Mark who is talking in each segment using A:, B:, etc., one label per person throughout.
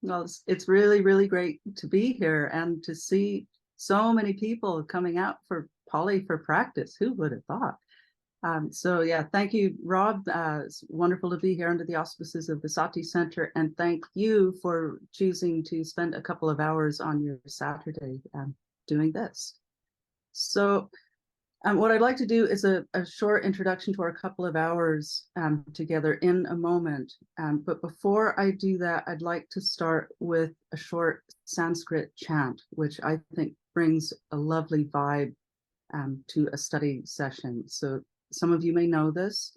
A: Well, it's really, really great to be here and to see so many people coming out for Pāli for practice. Who would have thought? So yeah, thank you, Rob. It's wonderful to be here under the auspices of the Sati Center, and thank you for choosing to spend a couple of hours on your Saturday doing this. So what I'd like to do is a short introduction to our couple of hours together in a moment. But before I do that, I'd like to start with a short Sanskrit chant, which I think brings a lovely vibe to a study session. So some of you may know this.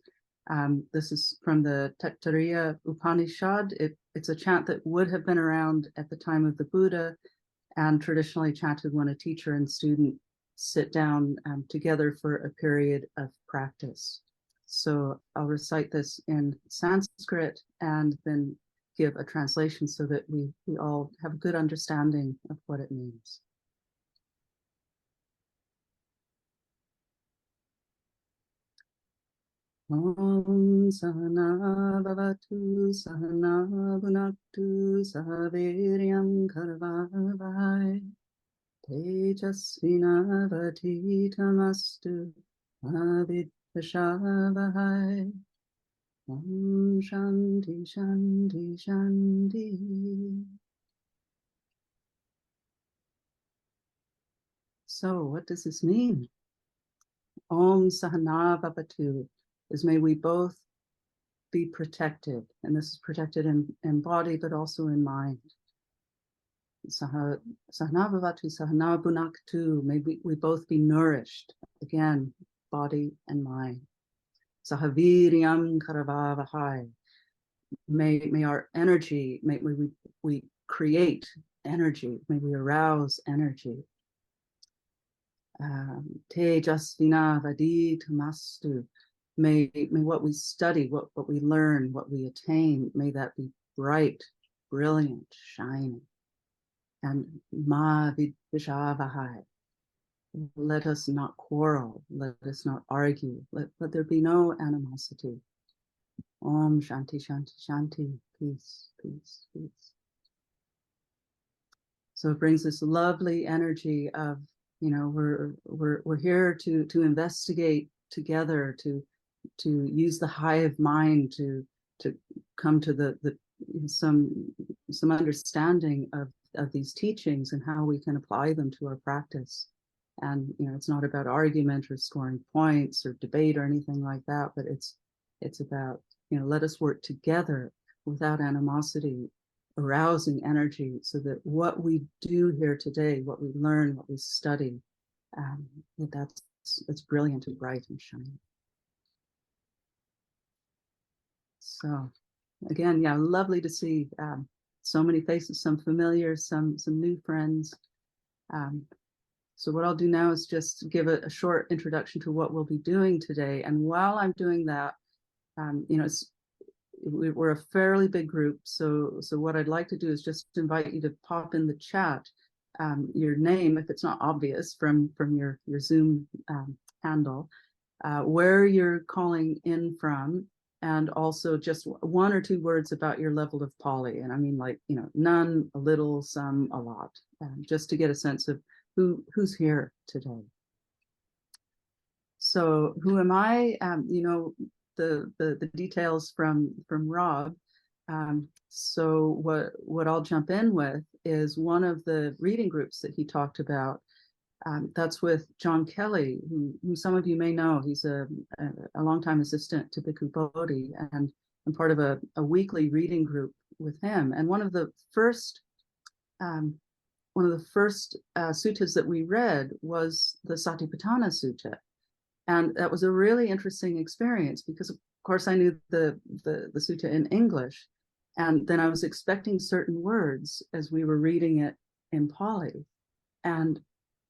A: This is from the Taittiriya Upanishad. It's a chant that would have been around at the time of the Buddha and traditionally chanted when a teacher and student sit down together for a period of practice. So I'll recite this in Sanskrit and then give a translation so that we all have a good understanding of what it means. Om Sahana Bhavatu Sahana Bhunaktu Sahaviryam Karvavai Tejasvinavadhitamastu Avidvashavahai. Om Shanti Shanti Shanti. So what does this mean? Om Sahana Bhavatu is may we both be protected, and this is protected in body but also in mind. Sahana Bhavatu Sahana Bhunaktu, may we both be nourished, again, body and mind. Sahaviryam Karavavahai, may our energy, may we create energy, may we arouse energy. Tejasvina vaditamastu, may what we study, what we learn, what we attain, may that be bright, brilliant, shining. And ma vidvishavahai, let us not quarrel, let us not argue, let there be no animosity. Om Shanti Shanti Shanti, peace, peace, peace. So it brings this lovely energy of, you know, we're here to investigate together, to use the hive mind to come to some understanding of these teachings and how we can apply them to our practice. And you know, it's not about argument or scoring points or debate or anything like that, but it's about, you know, let us work together without animosity, arousing energy so that what we do here today, what we learn, what we study, it's brilliant and bright and shining. So again, yeah, lovely to see so many faces, some familiar, some new friends. So what I'll do now is just give a short introduction to what we'll be doing today. And while I'm doing that, you know, we're a fairly big group. So what I'd like to do is just invite you to pop in the chat your name, if it's not obvious from your Zoom handle, where you're calling in from, and also just one or two words about your level of Pāli. And I mean, like, you know, none, a little, some, a lot, just to get a sense of who's here today. So who am I? You know, the details from Rob. So what I'll jump in with is one of the reading groups that he talked about. That's with John Kelly, who some of you may know. He's a longtime assistant to Bhikkhu Bodhi, and I'm part of a weekly reading group with him. And one of the first suttas that we read was the Satipatthana Sutta. And that was a really interesting experience because, of course, I knew the sutta in English, and then I was expecting certain words as we were reading it in Pāli, and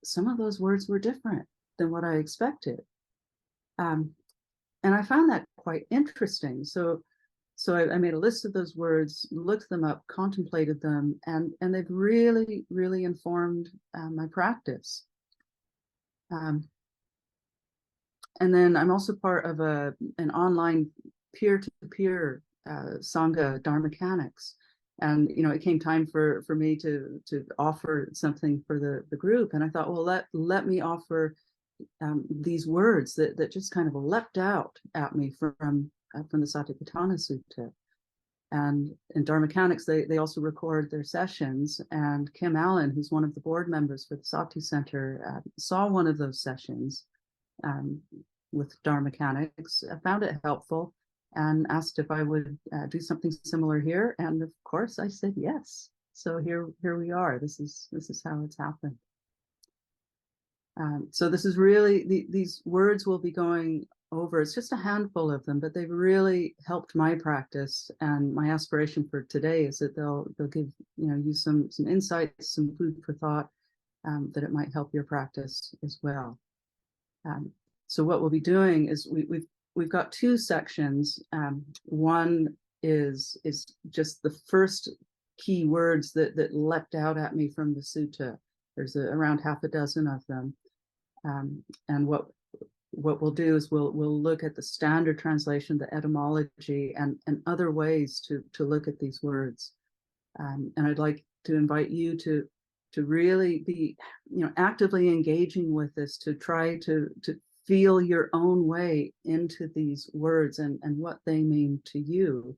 A: some of those words were different than what I expected, and I found that quite interesting. So I made a list of those words, looked them up, contemplated them, and they've really, really informed my practice. And then I'm also part of an online peer-to-peer Sangha Dharma Mechanics. And it came time for me to offer something for the group, and I thought, well, let me offer these words that just kind of leapt out at me from the Satipatthana Sutta. And in Dharma Mechanics, they also record their sessions. And Kim Allen, who's one of the board members for the Sati Center, saw one of those sessions with Dharma Mechanics, found it helpful, and asked if I would do something similar here. And of course, I said yes. So here we are. This is how it's happened. So this is really, these words will be going over. It's just a handful of them, but they've really helped my practice. And my aspiration for today is that they'll give you some insights, some food for thought, that it might help your practice as well. So what we'll be doing is we've got two sections. One is just the first key words that leapt out at me from the sutta. There's around half a dozen of them. And what we'll do is we'll look at the standard translation, the etymology, and other ways to look at these words. And I'd like to invite you to really be actively engaging with this, to try to feel your own way into these words and what they mean to you.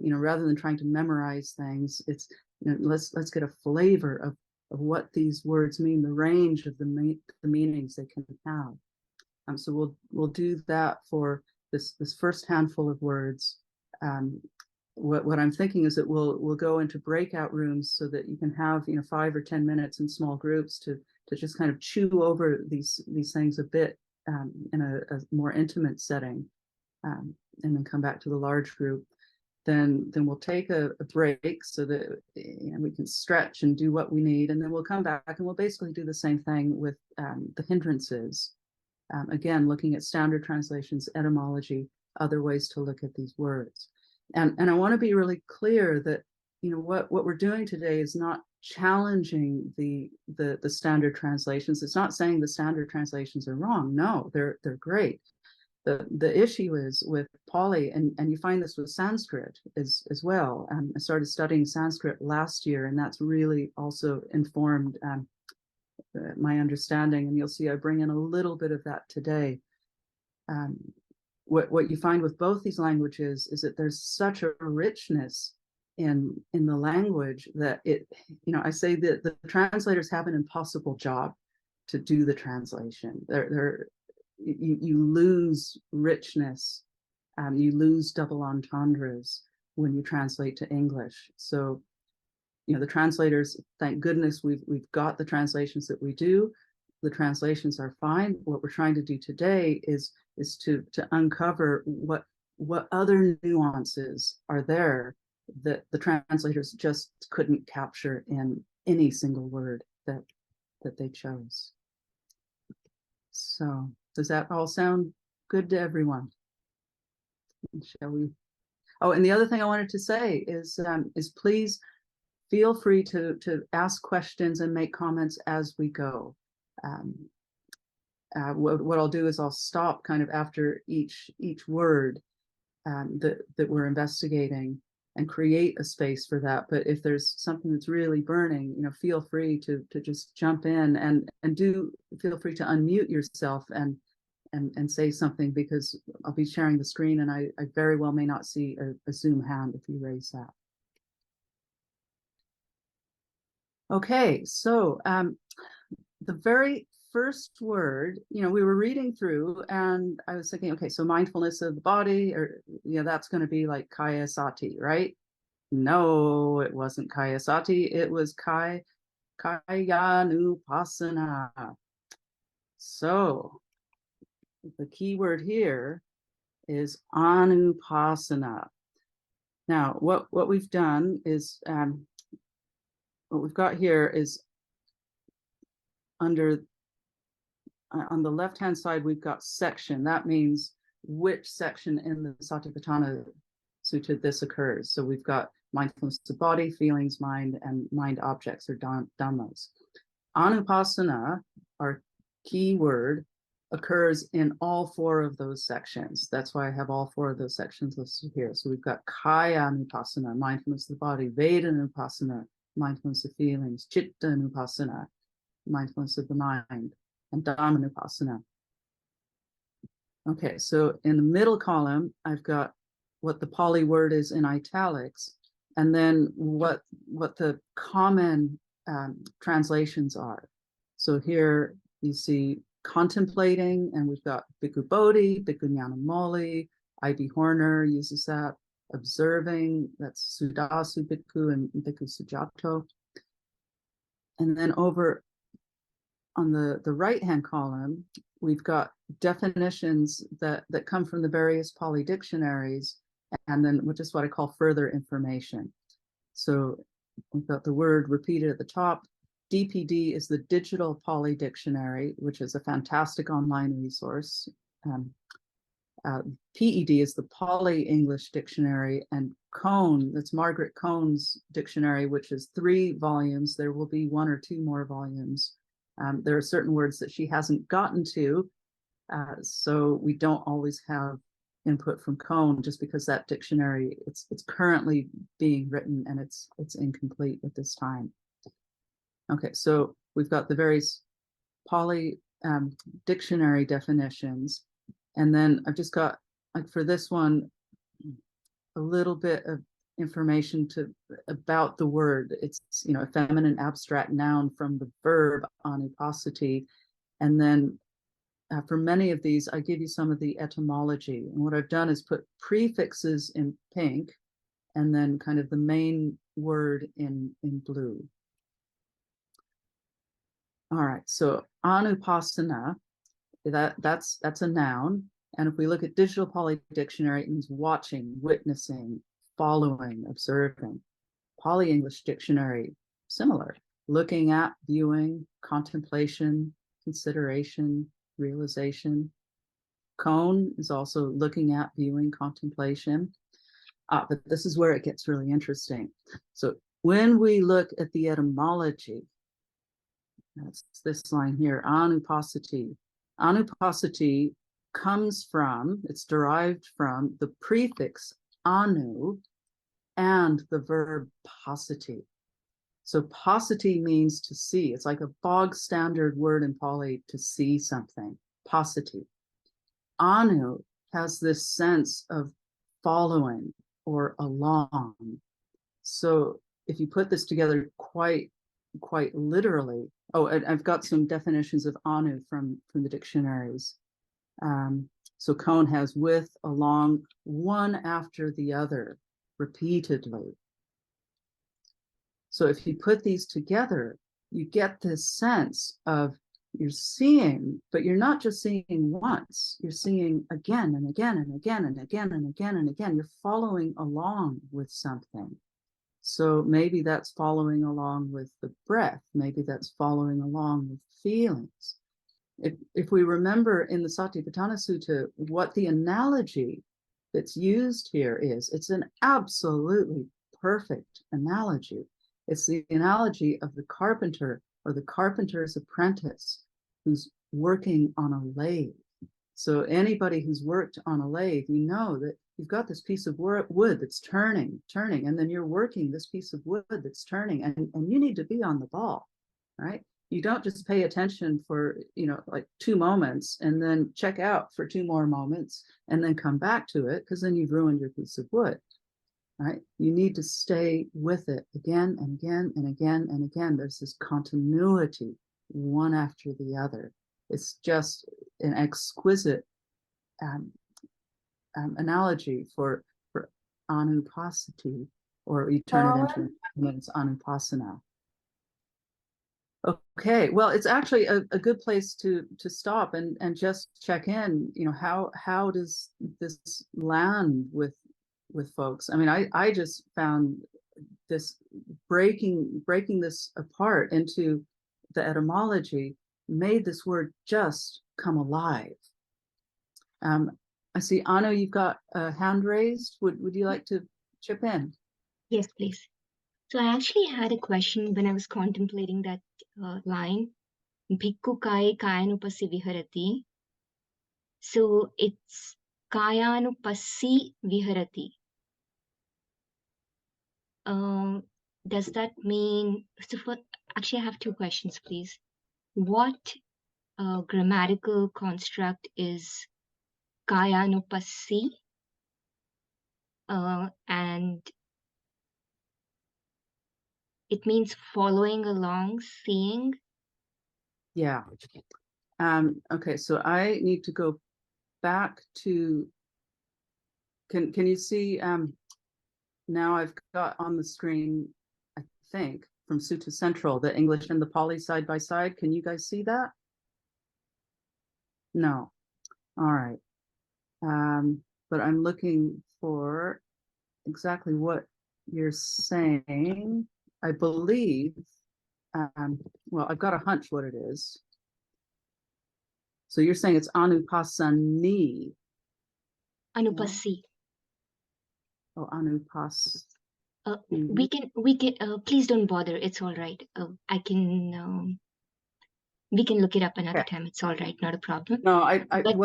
A: Rather than trying to memorize things, it's let's get a flavor of what these words mean, the range of the meanings they can have. So we'll do that for this first handful of words. What I'm thinking is that we'll go into breakout rooms so that you can have 5 or 10 minutes in small groups to just kind of chew over these things a bit in a more intimate setting, and then come back to the large group. Then we'll take a break so that we can stretch and do what we need, and then we'll come back and we'll basically do the same thing with the hindrances. Again, looking at standard translations, etymology, other ways to look at these words. And I want to be really clear that what we're doing today is not challenging the standard translations. It's not saying the standard translations are wrong. No, they're great. The issue is with Pāli, and you find this with Sanskrit as well. I started studying Sanskrit last year, and that's really also informed my understanding. And you'll see I bring in a little bit of that today. What you find with both these languages is that there's such a richness in the language that I say that the translators have an impossible job to do the translation. You lose richness, you lose double entendres when you translate to English. So, the translators, thank goodness we've got the translations that we do. The translations are fine. What we're trying to do today is to uncover what other nuances are there that the translators just couldn't capture in any single word that they chose. So does that all sound good to everyone? Shall we? Oh, and the other thing I wanted to say is please feel free to ask questions and make comments as we go. What I'll do is I'll stop kind of after each word that we're investigating and create a space for that. But if there's something that's really burning, feel free to just jump in and do feel free to unmute yourself and say something, because I'll be sharing the screen and I very well may not see a Zoom hand if you raise that. Okay, so the very first word, we were reading through and I was thinking, okay, so mindfulness of the body, or that's going to be like Kaya Sati, right? No, it wasn't Kaya Sati, it was Kayanupasana. So the key word here is Anupasana. Now, what we've done is what we've got here is on the left-hand side, we've got section. That means which section in the Satipatthana Sutta this occurs. So we've got mindfulness of body, feelings, mind, and mind objects or dhammas. Anupasana, our key word, occurs in all four of those sections. That's why I have all four of those sections listed here. So we've got Kaya Anupassana, mindfulness of the body, Veda Anupassana, mindfulness of feelings, Chitta Anupassana, mindfulness of the mind, and Dhamma Anupassana. Okay, so in the middle column, I've got what the Pāli word is in italics, and then what the common translations are. So here you see contemplating, and we've got Bhikkhu Bodhi, Bhikkhu Nyanamoli, I.B. Horner uses that. Observing, that's Sudasu Bhikkhu and Bhikkhu Sujato. And then over on the right-hand column, we've got definitions that come from the various Pāli dictionaries, and then which is what I call further information. So we've got the word repeated at the top. DPD is the Digital Pāli Dictionary, which is a fantastic online resource. PED is the Pāli English Dictionary, and Cone, that's Margaret Cone's dictionary, which is 3 volumes. There will be 1 or 2 more volumes. There are certain words that she hasn't gotten to, so we don't always have input from Cone, just because that dictionary, it's currently being written and it's incomplete at this time. Okay, so we've got the various Pāli dictionary definitions, and then I've just got, like for this one, a little bit of information about the word. It's, you know, a feminine abstract noun from the verb anupasati, and then for many of these, I give you some of the etymology. And what I've done is put prefixes in pink, and then kind of the main word in blue. All right, so anupassana, that's a noun. And if we look at Digital Pāli Dictionary, it means watching, witnessing, following, observing. Pāli English Dictionary, similar, looking at, viewing, contemplation, consideration, realization. Cone is also looking at, viewing, contemplation. But this is where it gets really interesting. So when we look at the etymology, that's this line here, anupassati. Anupassati comes from, it's derived from the prefix anu and the verb passati. So passati means to see. It's like a bog standard word in Pāli, to see something, passati. Anu has this sense of following or along. So if you put this together quite literally, I've got some definitions of anu from the dictionaries. So Cone has with, along, one after the other, repeatedly. So if you put these together, you get this sense of you're seeing, but you're not just seeing once, you're seeing again and again and again and again and again and again. You're following along with something. So maybe that's following along with the breath. Maybe that's following along with feelings. If we remember in the Satipatthana Sutta, what the analogy that's used here is, it's an absolutely perfect analogy. It's the analogy of the carpenter or the carpenter's apprentice who's working on a lathe. So anybody who's worked on a lathe, you know that you've got this piece of wood that's turning, and then you're working this piece of wood that's turning, and you need to be on the ball, right? You don't just pay attention for, like 2 moments and then check out for 2 more moments and then come back to it, because then you've ruined your piece of wood, right? You need to stay with it again and again and again and again. There's this continuity, one after the other. It's just an exquisite analogy for anupassati, or you turn it into it's anupassana. Okay, well, it's actually a good place to stop and just check in. How does this land with folks? I mean, I just found this breaking this apart into the etymology made this word just come alive. I see, Anu, you've got a hand raised. Would you like to chip in?
B: Yes, please. So I actually had a question when I was contemplating that line, Bhikkhu kai kayanupasi viharati. So it's Kayanupassi Viharati. Does that mean, actually I have two questions, please. What grammatical construct is Kayanupassi? And it means following along, seeing.
A: Yeah. Okay, so I need to go back to, can you see, now I've got on the screen, I think, from Sutta Central, the English and the Pali side by side. Can you guys see that? No. All right. But I'm looking for exactly what you're saying. I believe, well, I've got a hunch what it is. So you're saying it's Anupasani.
B: Anupassi.
A: Oh, Anupas.
B: We can, please don't bother. It's all right. We can look it up another time. It's all right. Not a problem.
A: No,
B: But,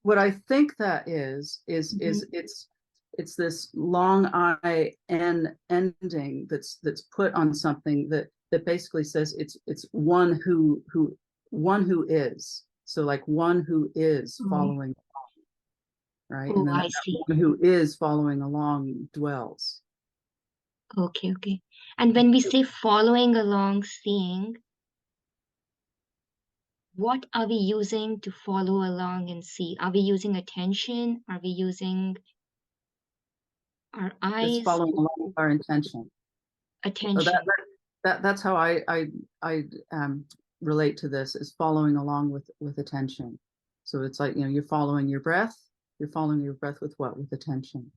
A: what I think that is it's this long I N ending that's put on something that basically says it's one who is. So like one who is following, right?
B: Oh,
A: And then
B: I
A: that
B: see.
A: one who is following along dwells.
B: Okay, okay. And when we say following along, seeing, what are we using to follow along and see? Are we using attention? Are we using our eyes?
A: It's following along with our intention.
B: Attention.
A: So that's how I relate to this, is following along with attention. So it's like, you're following your breath. You're following your breath with what? With attention.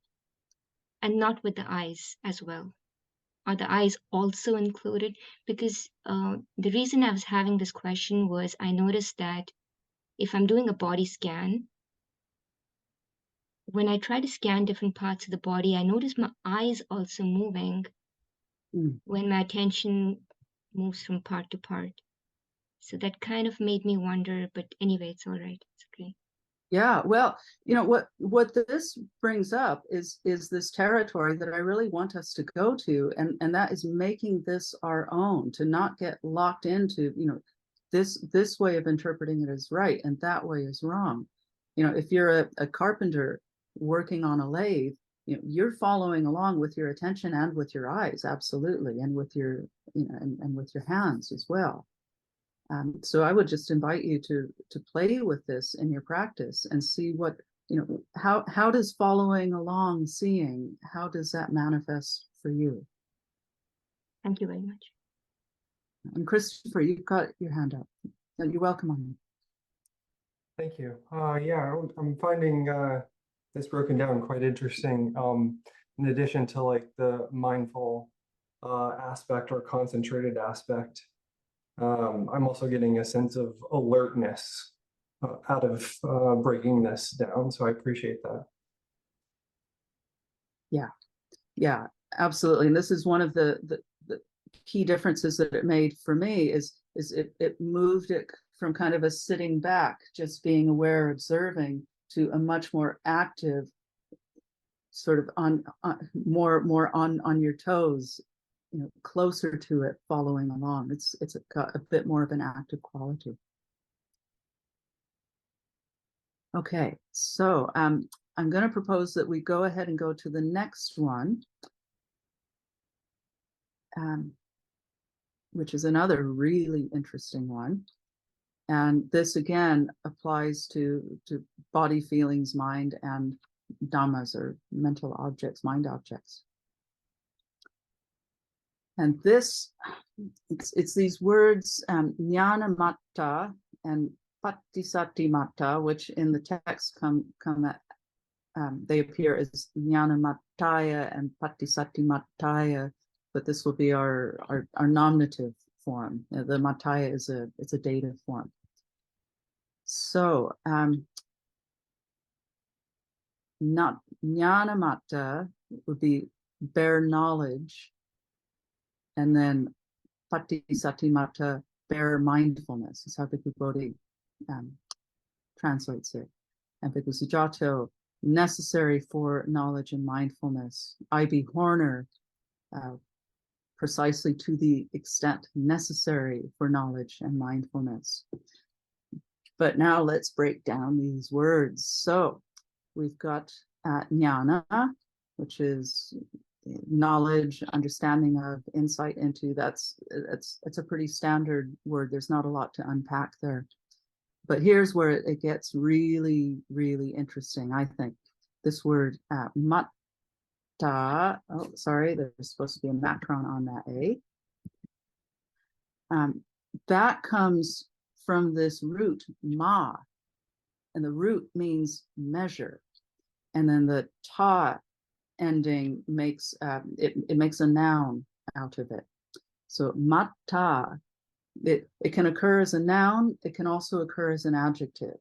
B: And not with the eyes as well. Are the eyes also included? Because the reason I was having this question was I noticed that if I'm doing a body scan, when I try to scan different parts of the body, I notice my eyes also moving when my attention moves from part to part. So that kind of made me wonder, but anyway, it's all right. It's okay.
A: Yeah, well, what this brings up is this territory that I really want us to go to, and that is making this our own, to not get locked into, this way of interpreting it is right and that way is wrong. If you're a carpenter working on a lathe, you're following along with your attention and with your eyes, absolutely, and with your, and with your hands as well. So I would just invite you to play with this in your practice and see what, how does following along, seeing, how does that manifest for you?
B: Thank you very much.
A: And Christopher, you've got your hand up. You're welcome on.
C: Thank you. Yeah, I'm finding this broken down quite interesting. In addition to like the mindful aspect or concentrated aspect, I'm also getting a sense of alertness out of breaking this down. So I appreciate that.
A: Yeah, absolutely. And this is one of the key differences that it made for me, is it moved it from kind of a sitting back, just being aware, observing, to a much more active, sort of on more on your toes, closer to it, following along. It's got a bit more of an active quality. Okay, so I'm going to propose that we go ahead and go to the next one, which is another really interesting one. And this again applies to body, feelings, mind, and dhammas, or mental objects, mind objects. And this, it's these words, Nunamaker and Patisatimatta, which in the text come at, they appear as Nyanamataya and Patisatimattaya, but this will be our nominative form. The Mataya it's a dative form. So not Nyanamatta would be bare knowledge, and then Patisatimatta, bare mindfulness, is how the Buddhist translates it. Ambigusujato, necessary for knowledge and mindfulness. I.B. Horner, precisely to the extent necessary for knowledge and mindfulness. But now let's break down these words. So we've got jnana, which is knowledge, understanding of, insight into. It's a pretty standard word. There's not a lot to unpack there. But here's where it gets really, really interesting, I think. This word matta, oh, sorry, there's supposed to be a macron on that A. That comes from this root, ma, and the root means measure. And then the ta ending makes, it makes a noun out of it. So matta, it can occur as a noun. It can also occur as an adjective.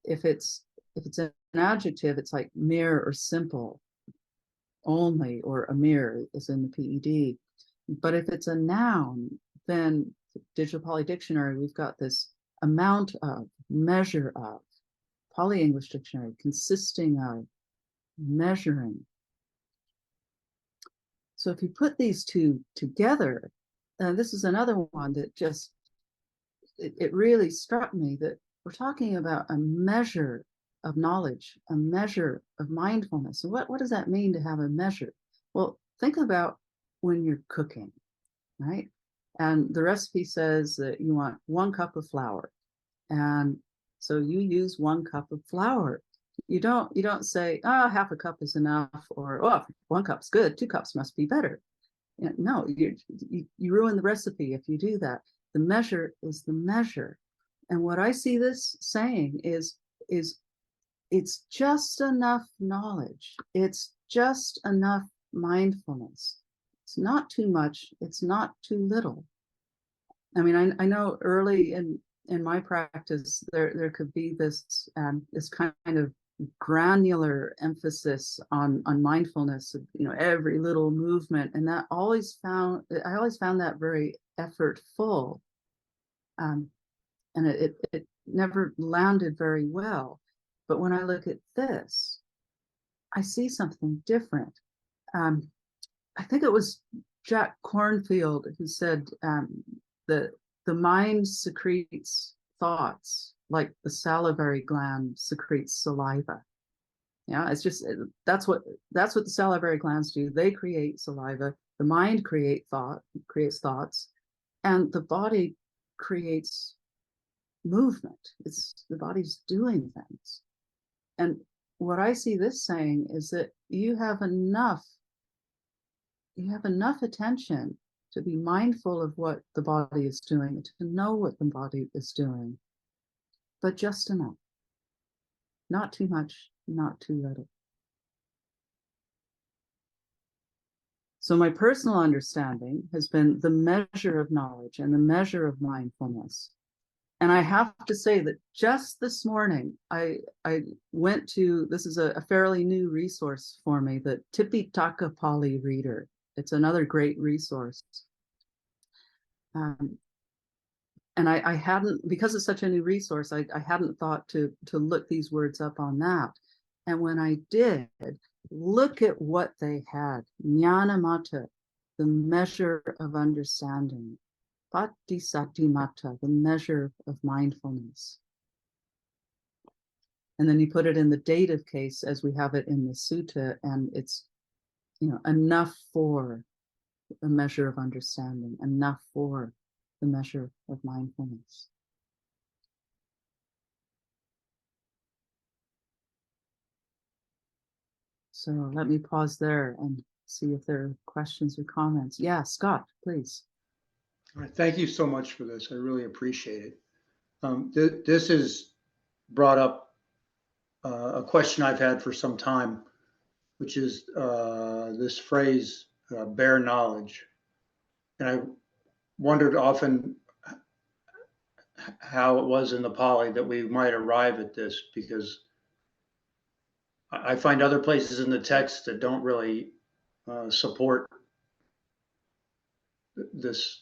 A: If it's an adjective, it's like mere or simple, only, or a mere is in the PED. But if it's a noun, then Digital Pāli Dictionary, we've got this amount of, measure of. Pāli English Dictionary, consisting of, measuring. So if you put these two together, this is another one that just, it really struck me that we're talking about a measure of knowledge, a measure of mindfulness. So what does that mean to have a measure? Well, think about when you're cooking, right? And the recipe says that you want 1 cup of flour. And so you use 1 cup of flour. You don't say, oh, half a cup is enough, or oh, 1 cup's good, 2 cups must be better. No, you ruin the recipe if you do that. The measure is the measure. And what I see this saying is it's just enough knowledge. It's just enough mindfulness. It's not too much. It's not too little. I mean, I know early in my practice, there could be this kind of granular emphasis on mindfulness of, every little movement, and I always found that very effortful, and it never landed very well. But when I look at this, I see something different. I think it was Jack Cornfield who said that the mind secretes thoughts like the salivary gland secretes saliva. Yeah, it's just, that's what the salivary glands do. They create saliva. The mind creates thoughts, and the body creates movement. It's the body's doing things. And what I see this saying is that you have enough attention to be mindful of what the body is doing, to know what the body is doing, but just enough. Not too much, not too little. So my personal understanding has been the measure of knowledge and the measure of mindfulness. And I have to say that just this morning, I went to, this is a fairly new resource for me, the Tipitaka Pāli Reader. It's another great resource. And I hadn't, because it's such a new resource, I hadn't thought to look these words up on that. And when I did, look at what they had. Nunamaker, the measure of understanding. Sati, the measure of mindfulness. And then you put it in the dative case as we have it in the sutta, and it's, enough for a measure of understanding, enough for the measure of mindfulness. So let me pause there and see if there are questions or comments. Yeah, Scott, please.
D: All right, thank you so much for this. I really appreciate it. This has brought up a question I've had for some time, which is this phrase, bare knowledge. And I wondered often how it was in the Pāli that we might arrive at this, because I find other places in the text that don't really support this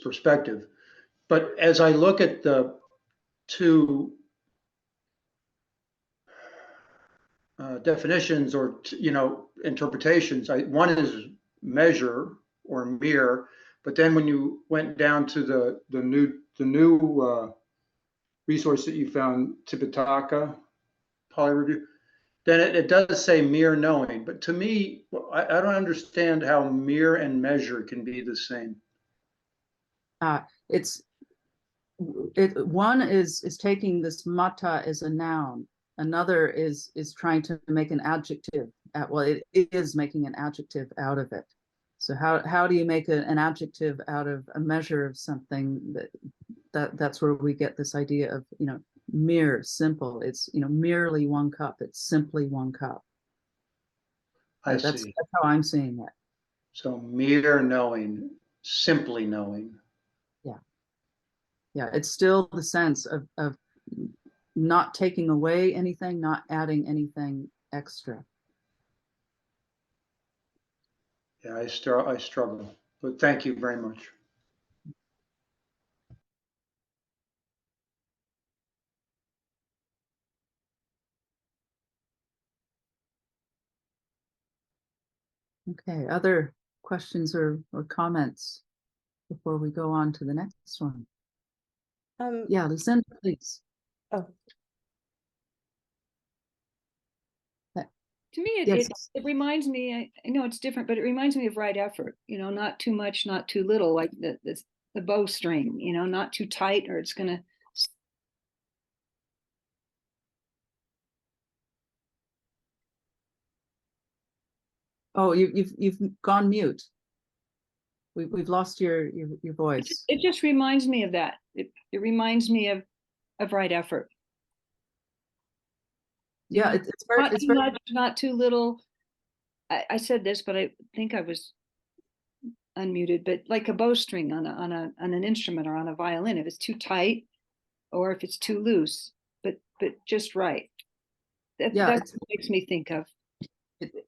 D: perspective. But as I look at the two definitions or, interpretations. One is measure or mirror, but then when you went down to the new resource that you found, Tipitaka, Pāli Review, then it does say mere knowing. But to me, I don't understand how mere and measure can be the same.
A: One is taking this mata as a noun. Another is trying to make an adjective. Well, it is making an adjective out of it. So how do you make an adjective out of a measure of something? That's where we get this idea of, mere, simple. It's, merely 1 cup. It's simply 1 cup.
D: That's
A: how I'm seeing it.
D: So mere knowing, simply knowing.
A: Yeah, it's still the sense of not taking away anything, not adding anything extra.
D: Yeah, I struggle, but thank you very much.
A: Okay, other questions or comments before we go on to the next one? Yeah, Lucinda, please.
E: Oh. To me,
A: Yes.
E: it reminds me, I know it's different, but it reminds me of right effort, not too much, not too little, like the bowstring, not too tight or it's going to.
A: Oh, you've gone mute. We've lost your voice.
E: It just reminds me of that. It reminds me of right effort.
A: Yeah, it's very
E: not too little. I said this, but I think I was unmuted. But like a bowstring on an instrument or on a violin, if it's too tight or if it's too loose, but just right. That's what makes me think of.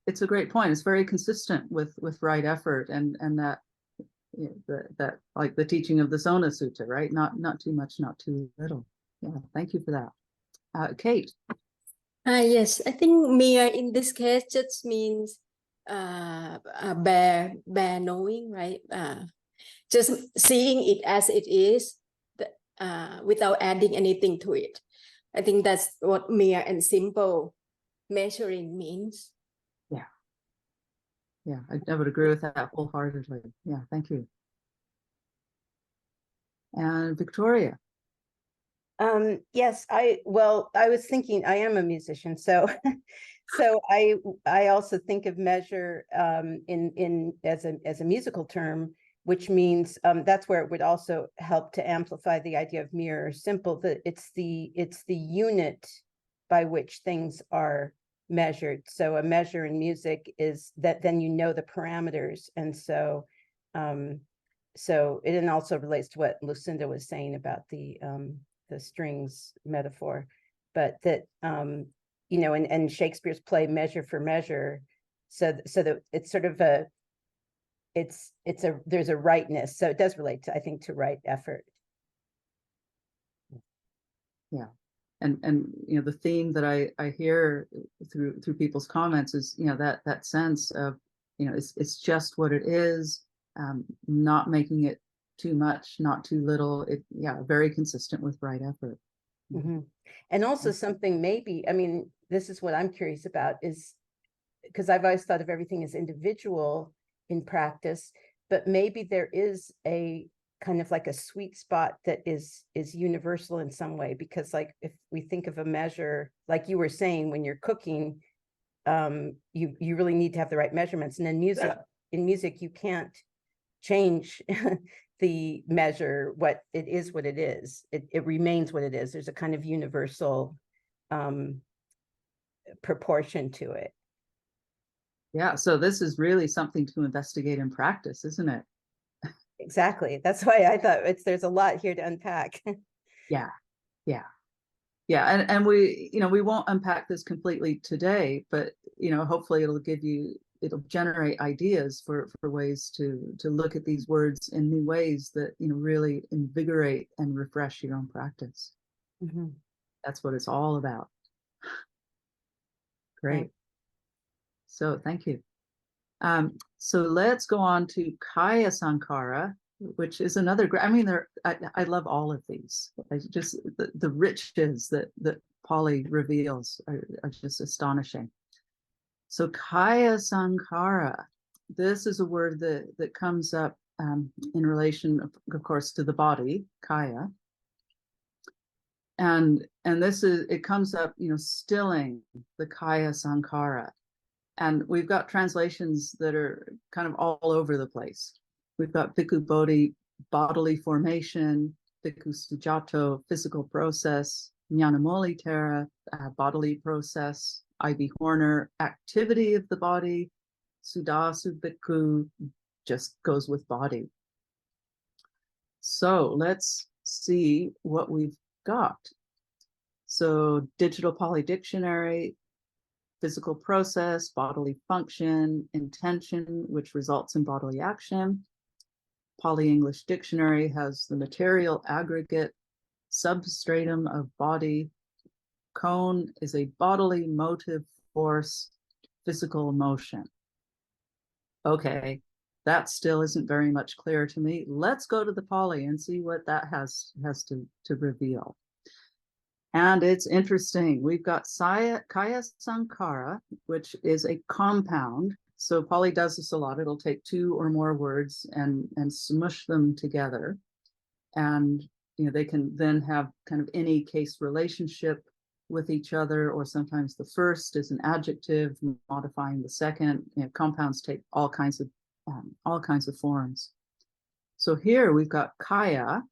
A: It's a great point. It's very consistent with right effort and that that like the teaching of the Sona Sutta, right? Not too much, not too little. Yeah, thank you for that. Kate.
F: Yes, I think mere in this case just means bare knowing, right? Just seeing it as it is, without adding anything to it. I think that's what mere and simple measuring means.
A: Yeah, I would agree with that wholeheartedly. Yeah, thank you. And Victoria.
G: Yes, I was thinking, I am a musician, so I also think of measure in as a musical term, which means that's where it would also help to amplify the idea of mere or simple, that it's the unit by which things are measured. So a measure in music is that then the parameters, and so it also relates to what Lucinda was saying about the strings metaphor, but that and Shakespeare's play Measure for Measure, so that it's sort of there's a rightness, so it does relate to, I think, to right effort.
A: Yeah, and the theme that I hear through people's comments is that sense of it's just what it is, not making it too much, not too little. Very consistent with right effort.
G: Mm-hmm. And also something maybe, I mean, this is what I'm curious about, is because I've always thought of everything as individual in practice, but maybe there is a kind of like a sweet spot that is universal in some way, because like if we think of a measure, like you were saying, when you're cooking, you really need to have the right measurements. And in music, you can't change the measure. What it is, it remains what it is. There's a kind of universal proportion to it.
A: Yeah, so this is really something to investigate in practice, isn't it?
G: Exactly. That's why I thought there's a lot here to unpack.
A: Yeah. And we won't unpack this completely today, but hopefully it'll generate ideas for ways to look at these words in new ways that really invigorate and refresh your own practice.
G: Mm-hmm.
A: That's what it's all about. Great. So thank you. So let's go on to Kaya Sankara, which is another, I mean, I love all of these. I just, the riches that Pāli reveals are just astonishing. So Kaya Sankara, this is a word that comes up in relation, of course, to the body, Kaya. And this is, it comes up, stilling the Kaya Sankara. And we've got translations that are kind of all over the place. We've got Bhikkhu Bodhi, bodily formation, Bhikkhu Sujato, physical process, Nyanamoli Tera, bodily process, I.B. Horner, activity of the body, Sudasu Bhikkhu, just goes with body. So let's see what we've got. So Digital Pāli Dictionary, physical process, bodily function, intention, which results in bodily action. Pāli English Dictionary has the material aggregate substratum of body. Cone is a bodily motive force, physical motion. Okay, that still isn't very much clear to me. Let's go to the Pāli and see what that has to reveal. And it's interesting. We've got Kaya Sankara, which is a compound. So Pāli does this a lot. It'll take two or more words and smush them together. And they can then have kind of any case relationship with each other, or sometimes the first is an adjective modifying the second. Compounds take all kinds of forms. So here we've got Kaya,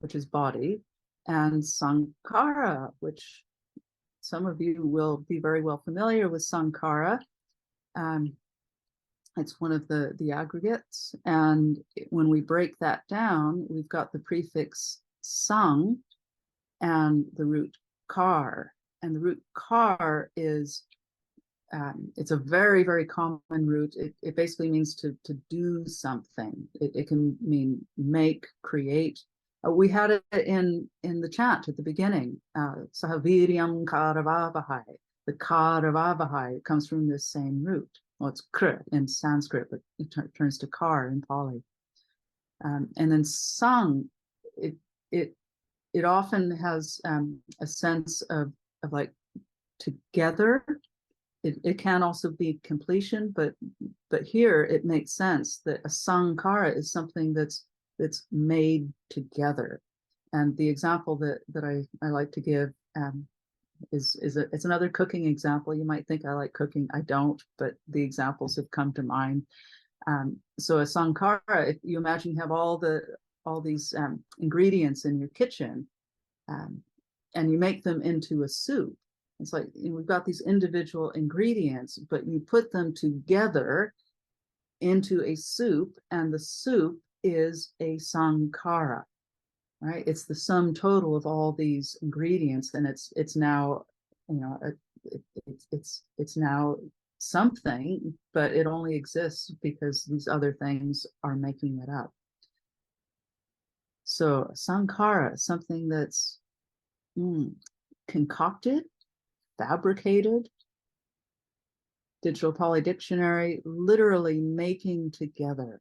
A: which is body, and Sankara, which some of you will be very well familiar with. Sankara. It's one of the aggregates. And when we break that down, we've got the prefix sang and the root kar. And the root kar is, it's a very, very common root. It basically means to do something. It can mean make, create. We had it in the chant at the beginning. Sahaviryam karavavahai. The karavavahai comes from this same root. Well, it's kr in Sanskrit, but it turns to kar in Pāli. And then sang, it often has a sense of like together. It can also be completion, but here it makes sense that a sankara is something that's made together. And the example that I like to give it's another cooking example. You might think I like cooking. I don't, but the examples have come to mind. So a sankara, if you imagine you have all these ingredients in your kitchen, and you make them into a soup. It's like we've got these individual ingredients, but you put them together into a soup, and the soup is a sankara, right? It's the sum total of all these ingredients, and it's now, it's now something, but it only exists because these other things are making it up. So sankara, something that's concocted, fabricated. Digital Pāli Dictionary, literally making together.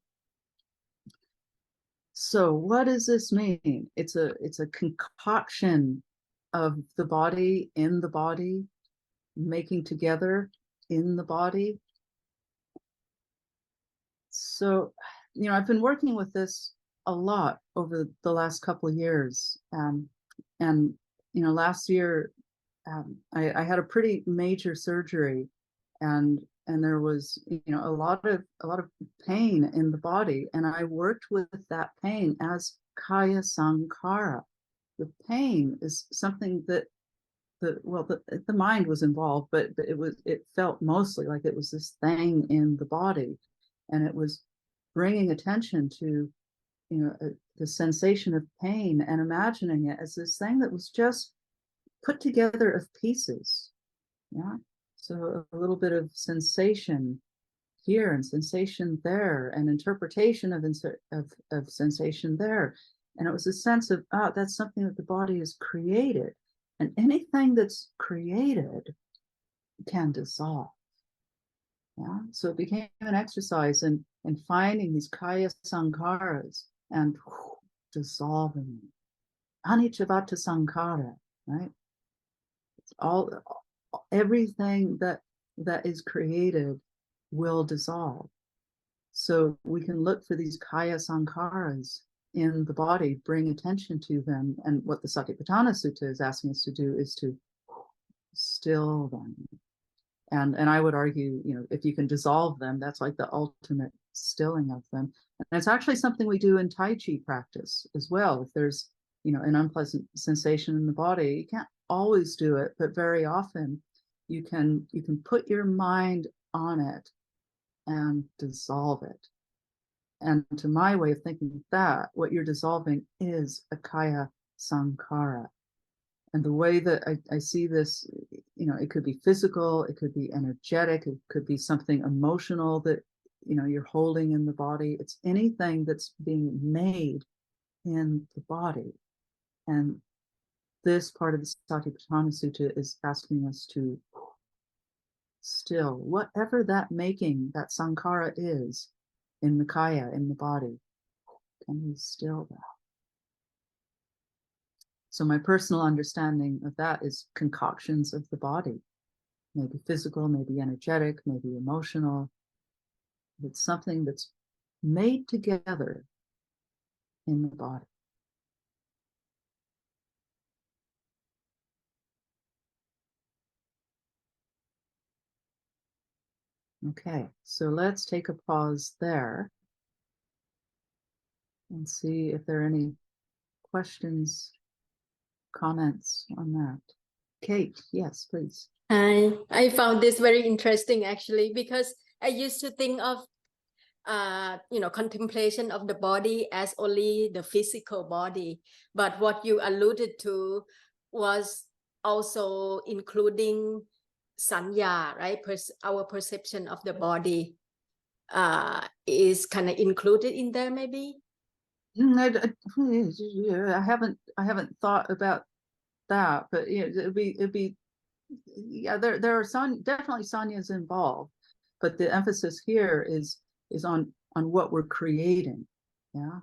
A: So what does this mean? It's a concoction of the body in the body, making together in the body. So, I've been working with this a lot over the last couple of years. And last year, I had a pretty major surgery, and there was a lot of pain in the body, and I worked with that pain as Kaya Sankara. The pain is something that the mind was involved, but it felt mostly like it was this thing in the body, and it was bringing attention to the sensation of pain and imagining it as this thing that was just put together of pieces. Yeah. So a little bit of sensation here and sensation there, and interpretation of sensation there. And it was a sense of, that's something that the body has created. And anything that's created can dissolve. Yeah, so it became an exercise in finding these kaya sankharas and dissolving them. Anicca Sankara, right? It's all everything that is created will dissolve. So we can look for these kaya sankharas in the body, bring attention to them, and what the Satipatthana Sutta is asking us to do is to still them. And I would argue, if you can dissolve them, that's like the ultimate stilling of them. And it's actually something we do in Tai Chi practice as well. If there's, an unpleasant sensation in the body, you can't always do it, but very often you can put your mind on it and dissolve it. And to my way of thinking of that, what you're dissolving is a kaya sankara. And the way that I see this, it could be physical, it could be energetic, it could be something emotional that, you're holding in the body. It's anything that's being made in the body. And this part of the Satipatthana Sutta is asking us to still, whatever that making, that sankara is in the kaya, in the body, can we still that? So my personal understanding of that is concoctions of the body, maybe physical, maybe energetic, maybe emotional. It's something that's made together in the body. Okay, so let's take a pause there and see if there are any questions, comments on that. Kate, yes, please.
F: I found this very interesting actually, because I used to think of contemplation of the body as only the physical body, but what you alluded to was also including sanya, right? Our perception of the body is kind of included in there, maybe.
A: I haven't thought about that, but it'd be yeah, there are definitely sanyas involved, but the emphasis here is on what we're creating. Yeah,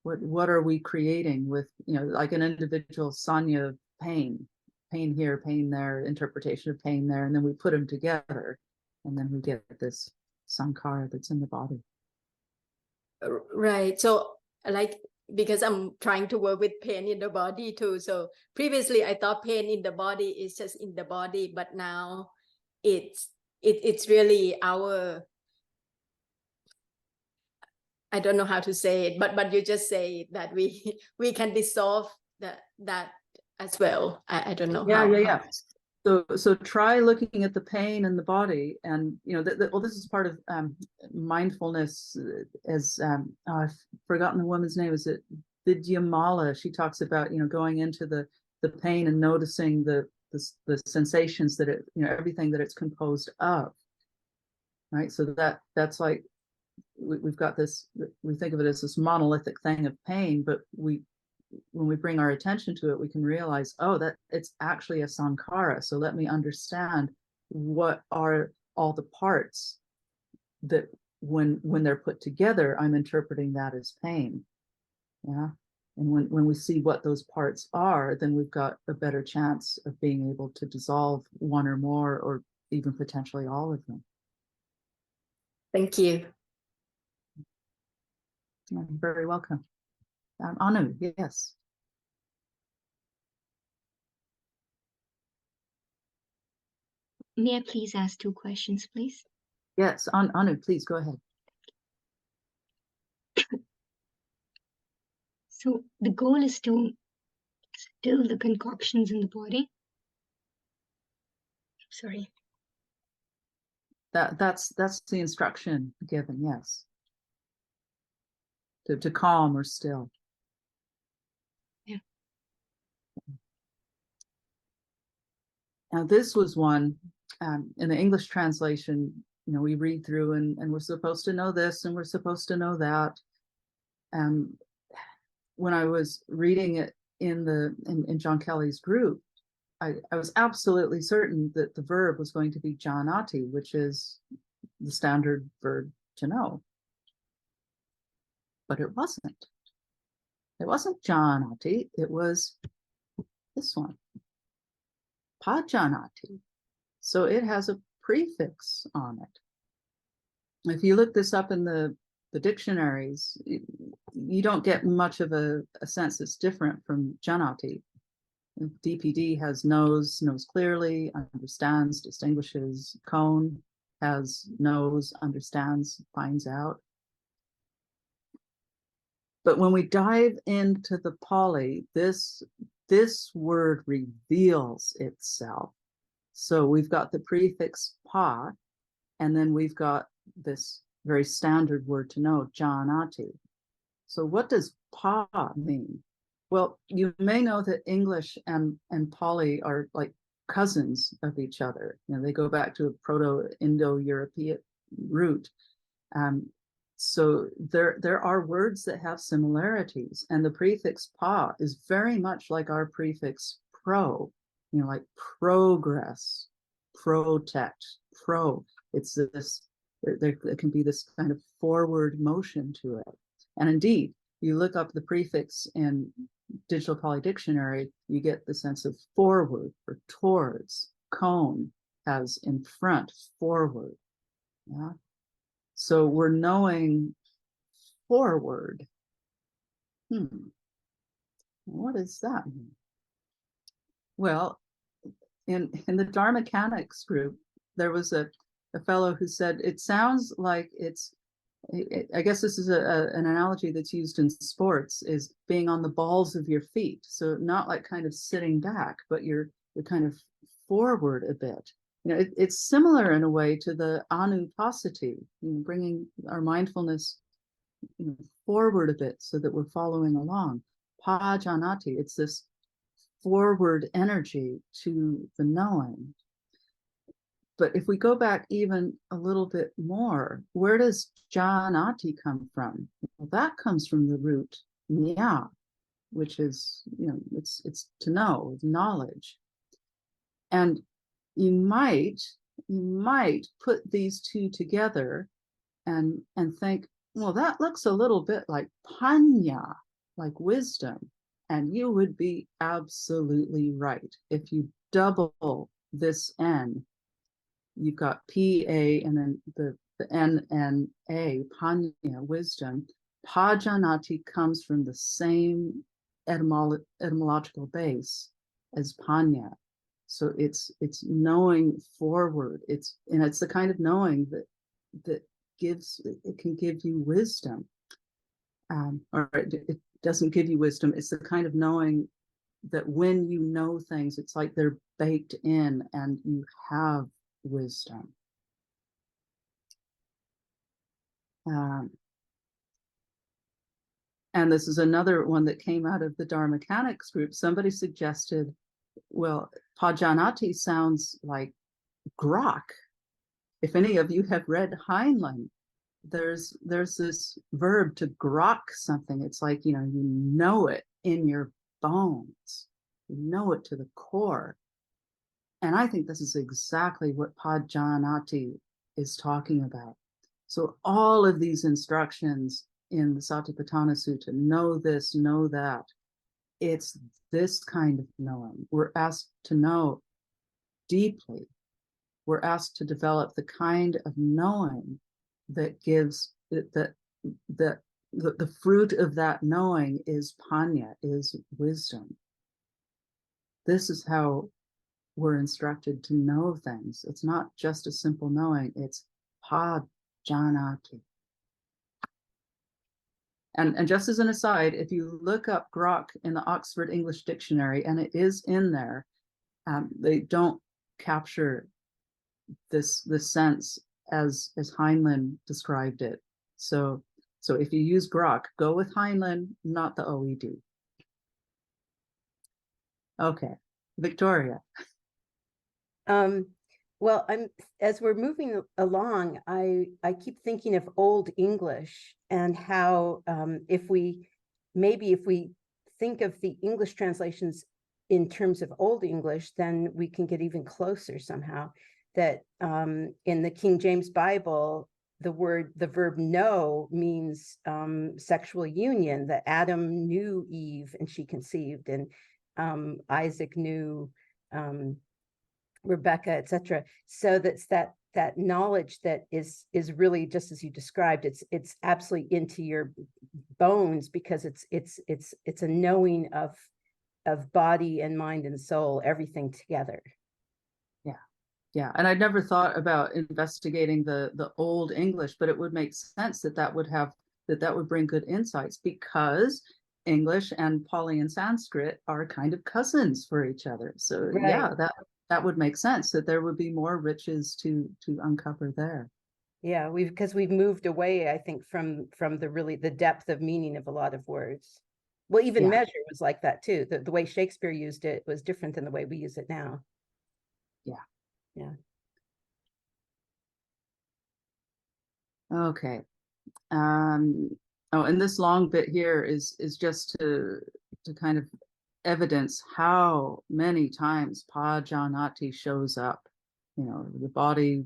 A: what are we creating with, like an individual sanya of pain here, pain there, interpretation of pain there, and then we put them together, and then we get this sankara that's in the body.
F: Right. So like, because I'm trying to work with pain in the body too. So previously I thought pain in the body is just in the body, but now it's really our, I don't know how to say it, but you just say that we can dissolve that as well. I don't know.
A: Yeah. So try looking at the pain in the body, and well, this is part of mindfulness. As I've forgotten the woman's name. Is it Vidyamala? She talks about going into the pain and noticing the sensations that it everything that it's composed of. Right. So that's like we've got this. We think of it as this monolithic thing of pain, but when we bring our attention to it, we can realize, oh, that it's actually a sankara. So let me understand what are all the parts that when they're put together, I'm interpreting that as pain. Yeah. And when we see what those parts are, then we've got a better chance of being able to dissolve one or more, or even potentially all of them.
F: Thank you.
A: You're very welcome. Anu, yes.
B: May I please ask 2 questions, please?
A: Yes, Anu, please go ahead.
B: So the goal is to still the concoctions in the body. Sorry.
A: That's the instruction given, yes. To calm or still.
B: Yeah.
A: Now this was one in the English translation, we read through and we're supposed to know this and we're supposed to know that. When I was reading it in John Kelly's group, I was absolutely certain that the verb was going to be Pjanati, which is the standard verb to know. But it wasn't. It wasn't Pjanati, it was this one, Pajanati. So it has a prefix on it. If you look this up in the dictionaries, you don't get much of a sense it's different from Pjanati. DPD has knows clearly, understands, distinguishes. Cone has knows, understands, finds out. But when we dive into the Pāli, this word reveals itself. So we've got the prefix pa, and then we've got this very standard word to know, Pjanati. So what does pa mean? Well, you may know that English and Pāli are like cousins of each other. You know, they go back to a Proto-Indo-European root. So there are words that have similarities, and the prefix pa is very much like our prefix pro, you know, like progress, protect, pro. It's this, there can be this kind of forward motion to it. And indeed, you look up the prefix in Digital Pāli Dictionary, you get the sense of forward or towards. Cone has in front, forward. Yeah. So we're knowing forward. What does that mean? Well, in the Dharma Mechanics group, there was a fellow who said, it sounds like I guess this is an analogy that's used in sports, is being on the balls of your feet. So not like kind of sitting back, but you're kind of forward a bit. You know, it's similar in a way to the Anupassati, you know, bringing our mindfulness, you know, forward a bit so that we're following along. Pajanati, it's this forward energy to the knowing. But if we go back even a little bit more, where does Pjanati come from? Well, that comes from the root nya, which is, you know, it's to know, knowledge. And you might put these two together and think, well, that looks a little bit like panya, like wisdom. And you would be absolutely right. If you double this N, you've got P-A and then the N-N-A, panya, wisdom. Pajanati comes from the same etymological base as panya. So it's knowing forward. It's the kind of knowing that can give you wisdom. Or it doesn't give you wisdom. It's the kind of knowing that when you know things, it's like they're baked in and you have wisdom. And this is another one that came out of the Dharma Mechanics group. Somebody suggested, well, Pajanati sounds like Grok. If any of you have read Heinlein, there's this verb to grok something. It's like, you know it in your bones. You know it to the core. And I think this is exactly what Pajanati is talking about. So all of these instructions in the Satipatthana Sutta, know this, know that, it's this kind of knowing. We're asked to know deeply. We're asked to develop the kind of knowing that gives the fruit of that knowing is panya, is wisdom. This is how we're instructed to know things. It's not just a simple knowing, it's pajanati. And just as an aside, if you look up Grok in the Oxford English Dictionary, and it is in there, they don't capture this sense as Heinlein described it. So if you use Grok, go with Heinlein, not the OED. Okay, Victoria.
G: Well, as we're moving along, I keep thinking of Old English and how if we think of the English translations in terms of Old English, then we can get even closer somehow. That in the King James Bible, the verb know means sexual union, that Adam knew Eve and she conceived, and Isaac knew Rebecca, etc. So that's that knowledge that is really just as you described. It's absolutely into your bones, because it's a knowing of body and mind and soul, everything together.
A: Yeah, and I'd never thought about investigating the Old English, but it would make sense that would bring good insights, because English and Pali and Sanskrit are kind of cousins for each other. So
G: Right.
A: yeah, that would make sense, that there would be more riches to uncover there.
G: Yeah, because we've moved away, I think, from the depth of meaning of a lot of words. Well, even
A: Yeah.
G: measure was like that too. The way Shakespeare used it was different than the way we use it now.
A: Yeah.
G: Yeah.
A: Okay. Oh, and this long bit here is just to kind of evidence how many times Pajanati shows up. You know, the body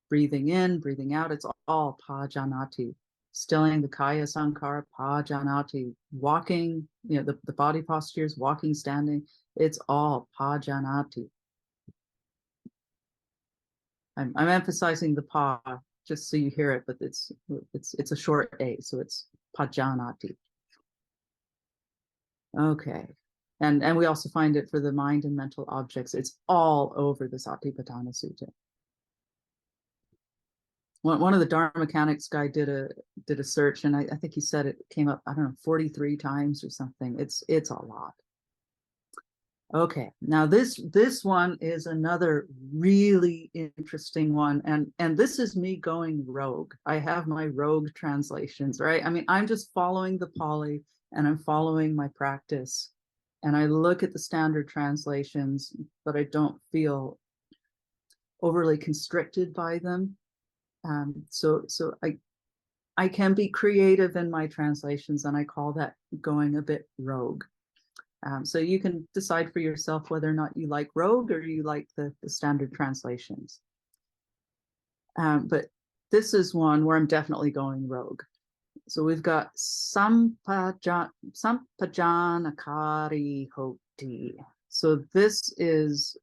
A: breathing in, breathing out, it's all Pajanati. Stilling the Kaya Sankara, Pajanati. Walking, you know, the body postures, walking, standing, it's all Pajanati. I'm emphasizing the pa just so you hear it, but it's a short a, so it's Pajanati. Okay, and we also find it for the mind and mental objects. It's all over the Satipatthana Sutta. One of the Dharma Mechanics guy did a search, and I think he said it came up, I don't know, 43 times or something. It's a lot. Okay, now this one is another really interesting one, and this is me going rogue. I have my rogue translations, right? I mean, I'm just following the Pali, and I'm following my practice, and I look at the standard translations, but I don't feel overly constricted by them. So I can be creative in my translations, and I call that going a bit rogue. So you can decide for yourself whether or not you like rogue or you like the standard translations. But this is one where I'm definitely going rogue. So we've got Sampajanakari Hoti. So this is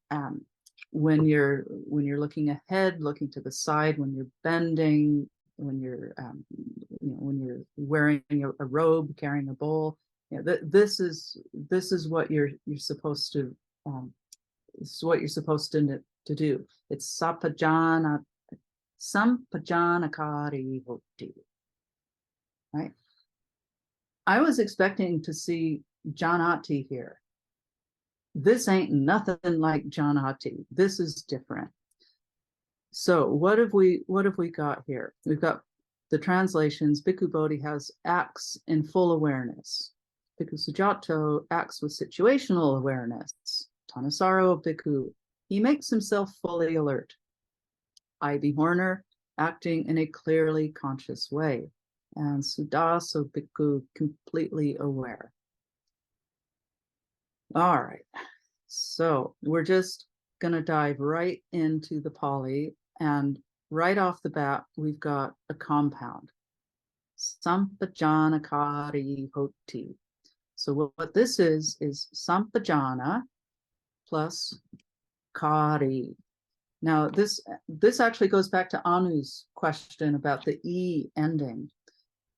A: when you're looking ahead, looking to the side, when you're bending, when you're when you're wearing a robe, carrying a bowl. Yeah, this is what you're supposed to this is what you're supposed to do. It's Sampajanakari Hoti. Right? I was expecting to see Pjanati here. This ain't nothing like Pjanati. This is different. So what have we got here? We've got the translations. Bhikkhu Bodhi has acts in full awareness. Bhikkhu Sujato acts with situational awareness. Thanissaro Bhikkhu, he makes himself fully alert. I.B. Horner, acting in a clearly conscious way. And Sudaso Bhikkhu, completely aware. All right, so we're just going to dive right into the Pali, and right off the bat, we've got a compound. Sampajanakari Hoti. So what this is Sampajana plus Kari. Now this actually goes back to Anu's question about the E ending.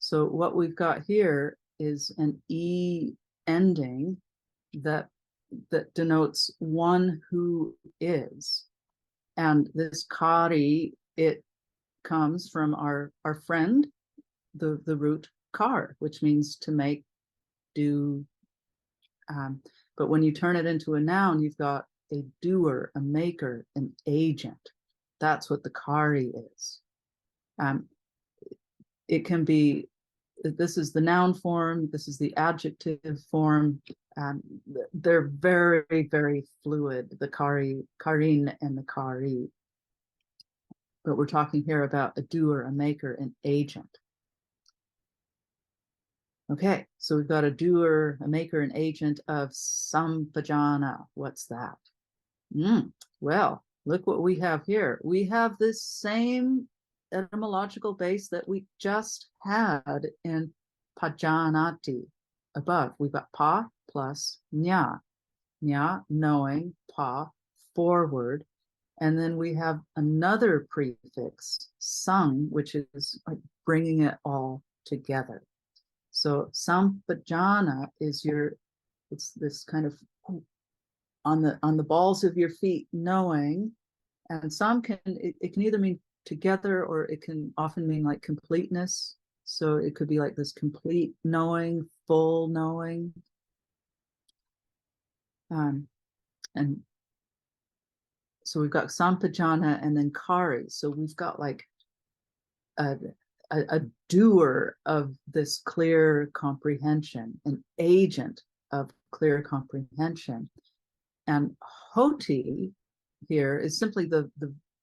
A: So what we've got here is an E ending that denotes one who is. And this Kari, it comes from our friend, the root kar, which means to make, do. But when you turn it into a noun, you've got a doer, a maker, an agent. That's what the Kari is. It can be, this is the noun form, this is the adjective form. They're very, very fluid, the Karin and the Kari. But we're talking here about a doer, a maker, an agent. Okay, so we've got a doer, a maker, an agent of sampajana. What's that? Well, look what we have here. We have this same etymological base that we just had in Pajanati above. We've got pa plus nya. Nya, knowing, pa, forward. And then we have another prefix, sang, which is like bringing it all together. So sampajana is it's this kind of on the balls of your feet, knowing, and it can either mean together, or it can often mean like completeness. So it could be like this complete knowing, full knowing. And so we've got sampajana and then kari. So we've got like a doer of this clear comprehension, an agent of clear comprehension. And hoti here is simply the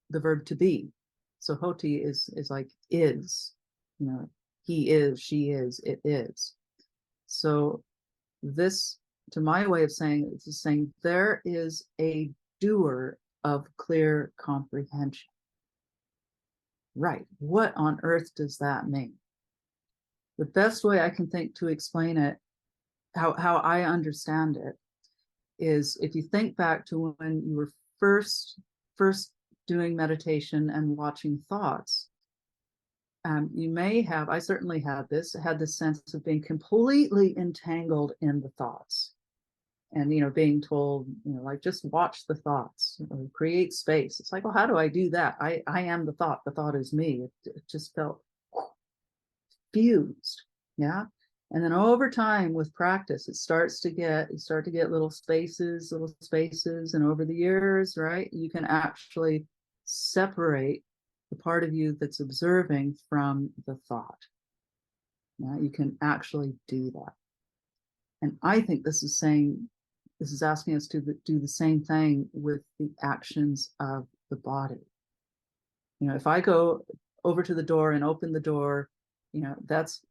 A: verb to be. So hoti is like is, he is, she is, it is. So this, to my way of saying, it's saying there is a doer of clear comprehension. Right. What on earth does that mean? The best way I can think to explain it, how I understand it, is if you think back to when you were first doing meditation and watching thoughts, you may have, I certainly had this sense of being completely entangled in the thoughts. And, being told, like, just watch the thoughts, create space. It's like, well, how do I do that? I am the thought is me. It just felt fused. Yeah. And then over time with practice, you start to get little spaces. And over the years, right, you can actually separate the part of you that's observing from the thought. Yeah, you can actually do that. And I think this is asking us to do the same thing with the actions of the body. If I go over to the door and open the door, that's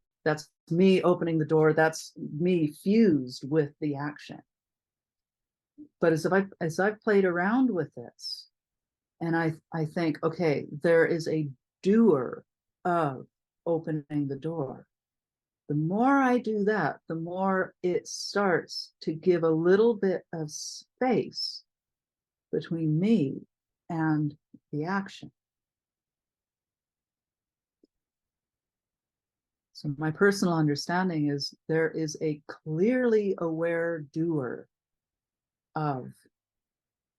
A: me opening the door. That's me fused with the action. But as I've played around with this, and I think, okay, there is a doer of opening the door. The more I do that, the more it starts to give a little bit of space between me and the action. So my personal understanding is there is a clearly aware doer of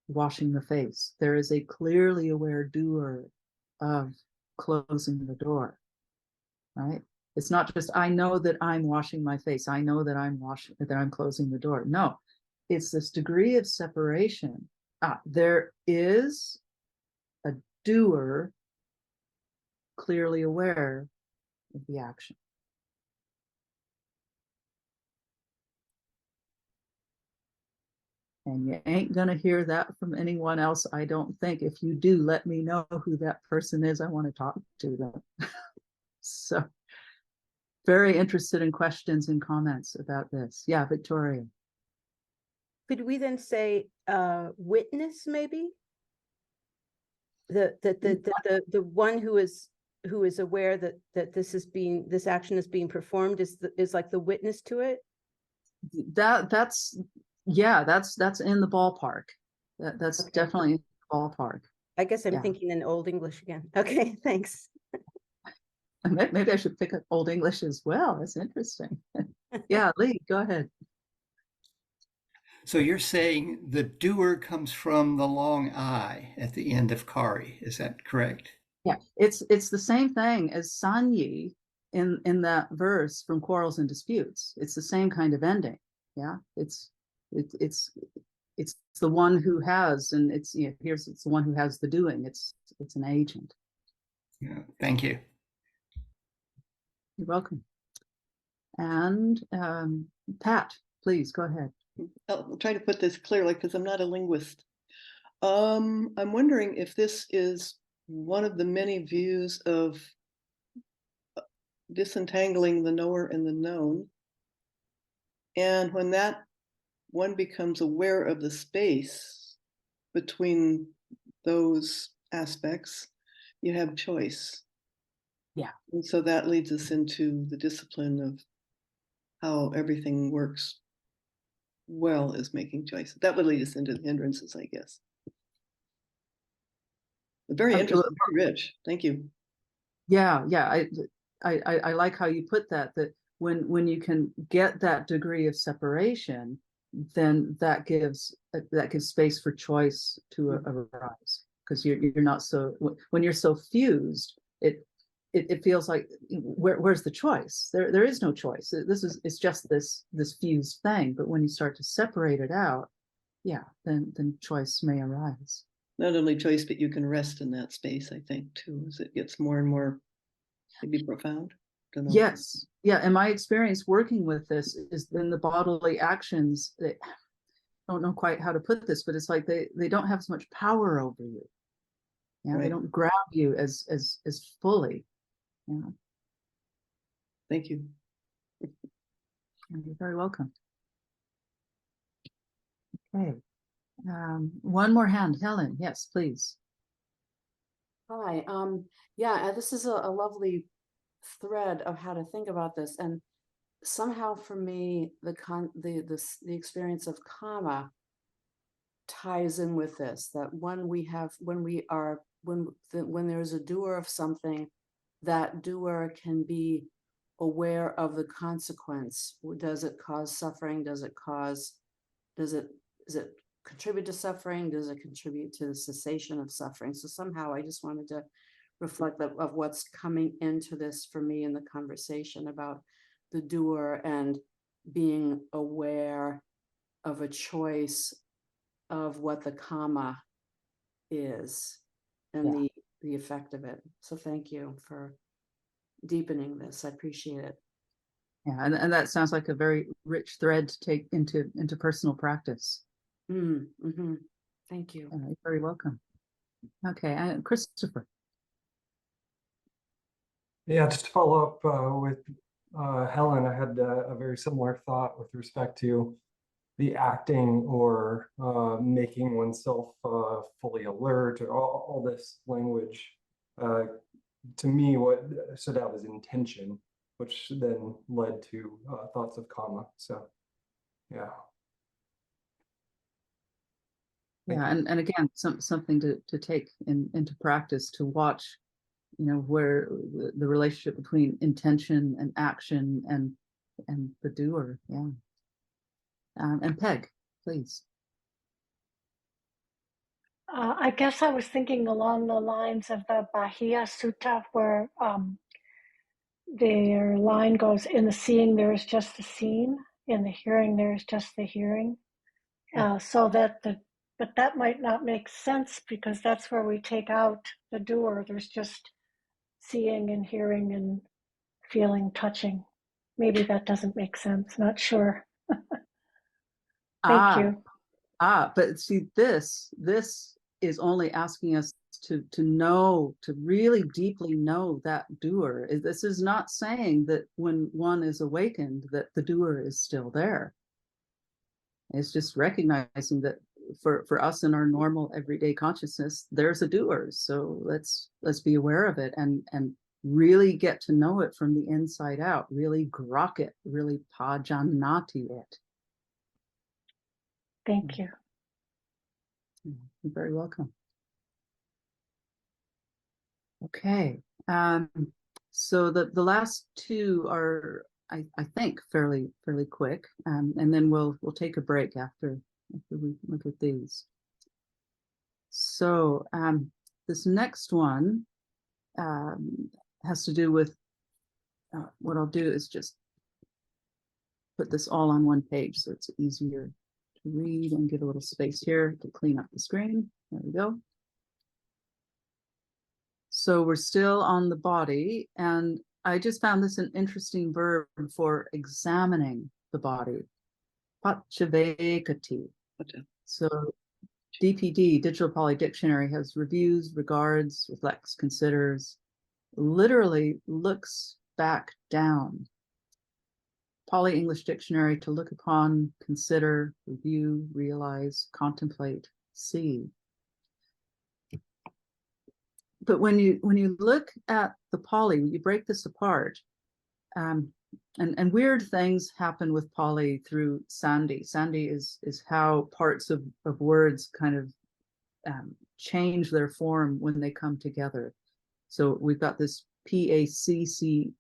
A: washing the face. There is a clearly aware doer of closing the door, right? It's not just, I know that I'm washing my face. I know that I'm closing the door. No, it's this degree of separation. There is a doer clearly aware of the action. And you ain't gonna hear that from anyone else, I don't think. If you do, let me know who that person is. I want to talk to them. So very interested in questions and comments about this. Yeah, Victoria.
G: Could we then say witness, maybe? The one who is aware that this action is being performed is like the witness to it?
A: That's in the ballpark. That's okay. Definitely in the ballpark.
G: I guess I'm thinking in Old English again. Okay, thanks.
A: Maybe I should pick up Old English as well. That's interesting. Yeah, Lee, go ahead.
H: So you're saying the doer comes from the long I at the end of Kari. Is that correct?
A: Yeah, it's the same thing as Sanyi in that verse from Quarrels and Disputes. It's the same kind of ending. Yeah, it's the one who has, and it's the one who has the doing. It's an agent.
H: Yeah, thank you.
A: You're welcome. And Pat, please go ahead.
I: I'll try to put this clearly because I'm not a linguist. I'm wondering if this is one of the many views of disentangling the knower and the known, And when that one becomes aware of the space between those aspects, you have choice.
A: Yeah.
I: And so that leads us into the discipline of how everything works well is making choices. That would lead us into the hindrances, I guess. Very interesting, very rich. Thank you.
A: Yeah, yeah. I like how you put that, that when you can get that degree of separation, then that gives space for choice to arise, because you're not so, when you're so fused, it feels like where's the choice? There is no choice. It's just this fused thing. But when you start to separate it out, yeah, then choice may arise.
I: Not only choice, but you can rest in that space, I think, too, as it gets more and more maybe profound. Don't know.
A: Yes. Yeah. And my experience working with this is then the bodily actions that, I don't know quite how to put this, but it's like they don't have as much power over you. Yeah. They
I: Right.
A: don't grab you as fully. Yeah.
I: Thank you.
A: You're very welcome. Okay. One more hand, Helen. Yes, please.
J: Hi. Yeah, this is a lovely thread of how to think about this, and somehow for me, the experience of karma ties in with this. That when there's a doer of something, that doer can be aware of the consequence. Does it cause suffering? Does it contribute to suffering? Does it contribute to the cessation of suffering? So somehow I just wanted to reflect of what's coming into this for me in the conversation about the doer and being aware of a choice of what the karma is and the effect of it. So thank you for deepening this. I appreciate it.
A: Yeah, and that sounds like a very rich thread to take into personal practice.
J: Mm-hmm. Thank you.
A: You're very welcome. Okay, Christopher.
C: Yeah, just to follow up with Helen, I had a very similar thought with respect to the acting or making oneself fully alert, or all this language. To me, what stood out is intention, which then led to thoughts of karma. So, yeah.
A: Yeah, and again, something to take into practice, to watch, where the relationship between intention and action and the doer. Yeah. And Peg, please.
K: I guess I was thinking along the lines of the Bahia Sutta, where their line goes, in the seeing there is just the seen, in the hearing there is just the hearing. But that might not make sense, because that's where we take out the doer. There's just seeing and hearing and feeling, touching. Maybe that doesn't make sense. Not sure. Thank you.
A: But see, this is only asking us to know, to really deeply know that doer. This is not saying that when one is awakened that the doer is still there. It's just recognizing that for us in our normal everyday consciousness, there's a doer. So let's be aware of it and really get to know it from the inside out, really grok it, really pajanati it.
K: Thank you.
A: You're very welcome. Okay. So the last two are, I think, fairly quick, and then we'll take a break after we look at these. So this next one has to do with what I'll do is just put this all on one page so it's easier to read, and give a little space here to clean up the screen. There we go. So we're still on the body, and I just found this an interesting verb for examining the body. Pachavekati. So DPD, Digital Pāli Dictionary, has reviews, regards, reflects, considers, literally looks back down. Pāli English Dictionary, to look upon, consider, review, realize, contemplate, see. But when you look at the Pāli, you break this apart, and weird things happen with Pāli through Sandi. Sandi is how parts of words kind of change their form when they come together. So we've got this PACCA,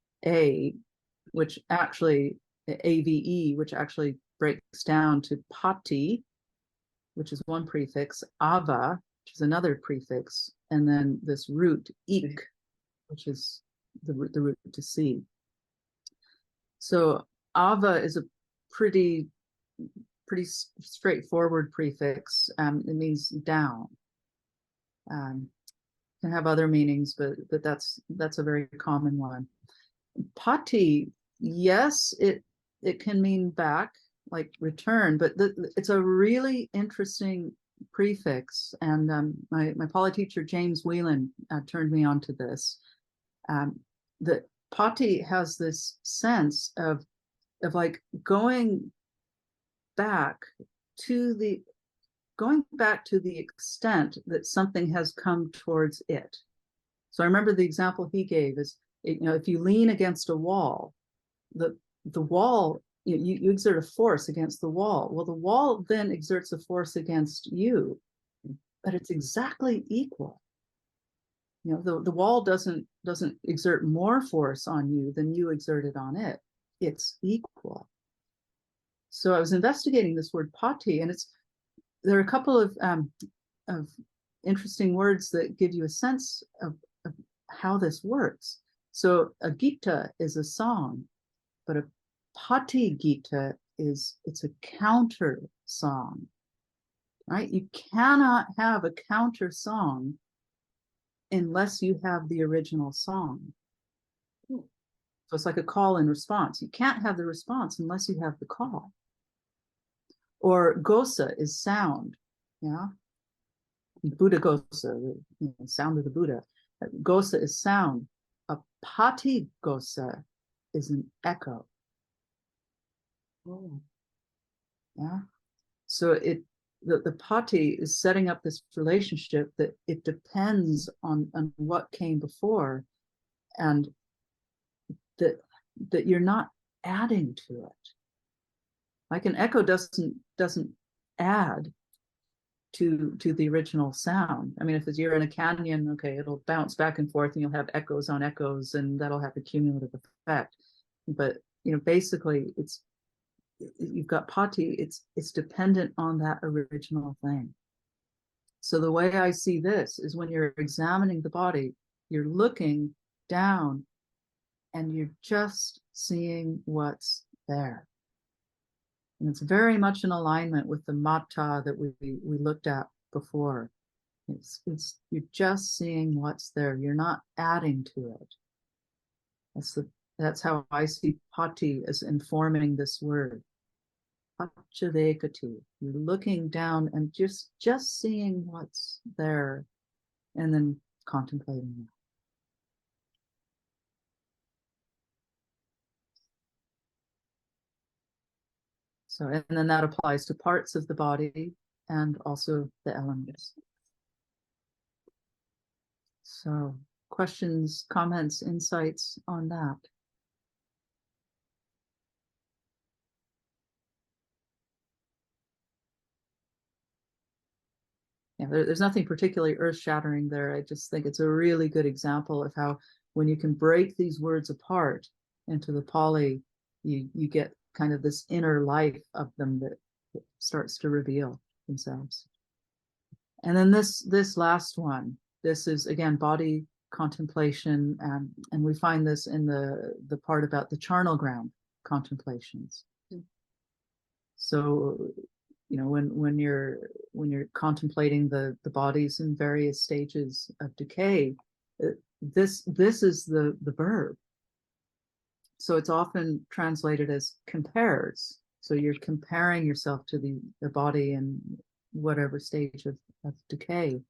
A: which actually AVE, which actually breaks down to Pati, which is one prefix, Ava, which is another prefix, and then this root Ik, which is the root to see. So Ava is a pretty straightforward prefix. It means down. Can have other meanings, but that's a very common one. Pati, yes, it can mean back, like return, but it's a really interesting prefix. And my Pāli teacher James Whelan turned me on to this. That Pati has this sense of like going back to the extent that something has come towards it. So I remember the example he gave is, if you lean against a wall, the wall, you exert a force against the wall. Well, the wall then exerts a force against you, but it's exactly equal. The wall doesn't exert more force on you than you exerted on it. It's equal. So I was investigating this word Pati, and there are a couple of interesting words that give you a sense of how this works. So a Gita is a song, but a Pati Gita it's a counter song, right? You cannot have a counter song unless you have the original song. So it's like a call and response. You can't have the response unless you have the call. Or gosa is sound, yeah. Buddha gosa, the sound of the Buddha. Gosa is sound. A pati gosa is an echo. Oh. Yeah. So the pati is setting up this relationship that it depends on what came before, and that you're not adding to it. Like an echo doesn't add to the original sound. I mean, if you're in a canyon, okay, it'll bounce back and forth, and you'll have echoes on echoes, and that'll have a cumulative effect. But basically, you've got Pati. It's dependent on that original thing. So the way I see this is, when you're examining the body, you're looking down, and you're just seeing what's there. And it's very much in alignment with the metta that we looked at before. You're just seeing what's there. You're not adding to it. That's how I see Pati as informing this word. Pachadekati. You're looking down and just seeing what's there, and then contemplating it. So, and then that applies to parts of the body and also the elements. So, questions, comments, insights on that? Yeah, there's nothing particularly earth-shattering there. I just think it's a really good example of how, when you can break these words apart into the Pāli, you get kind of this inner life of them that starts to reveal themselves. And then this last one, this is again body contemplation, and we find this in the part about the charnel ground contemplations. So when you're contemplating the bodies in various stages of decay, this is the verb. So it's often translated as compares. So you're comparing yourself to the body in whatever stage of decay.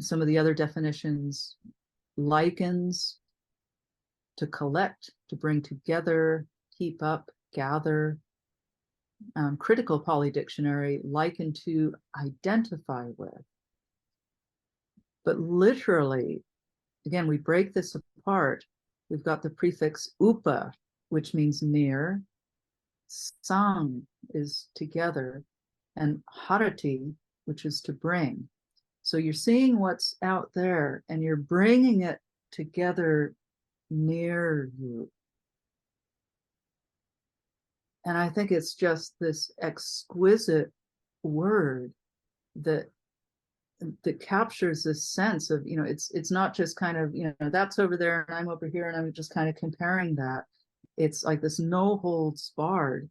A: Some of the other definitions: likens, to collect, to bring together, keep up, gather. Critical Pāli dictionary likened to identify with. But literally, again, we break this apart. We've got the prefix upa, which means near. Sang is together, and harati, which is to bring. So you're seeing what's out there and you're bringing it together near you. And I think it's just this exquisite word that captures this sense of, it's not just kind of, that's over there and I'm over here and I'm just kind of comparing that. It's like this no holds barred,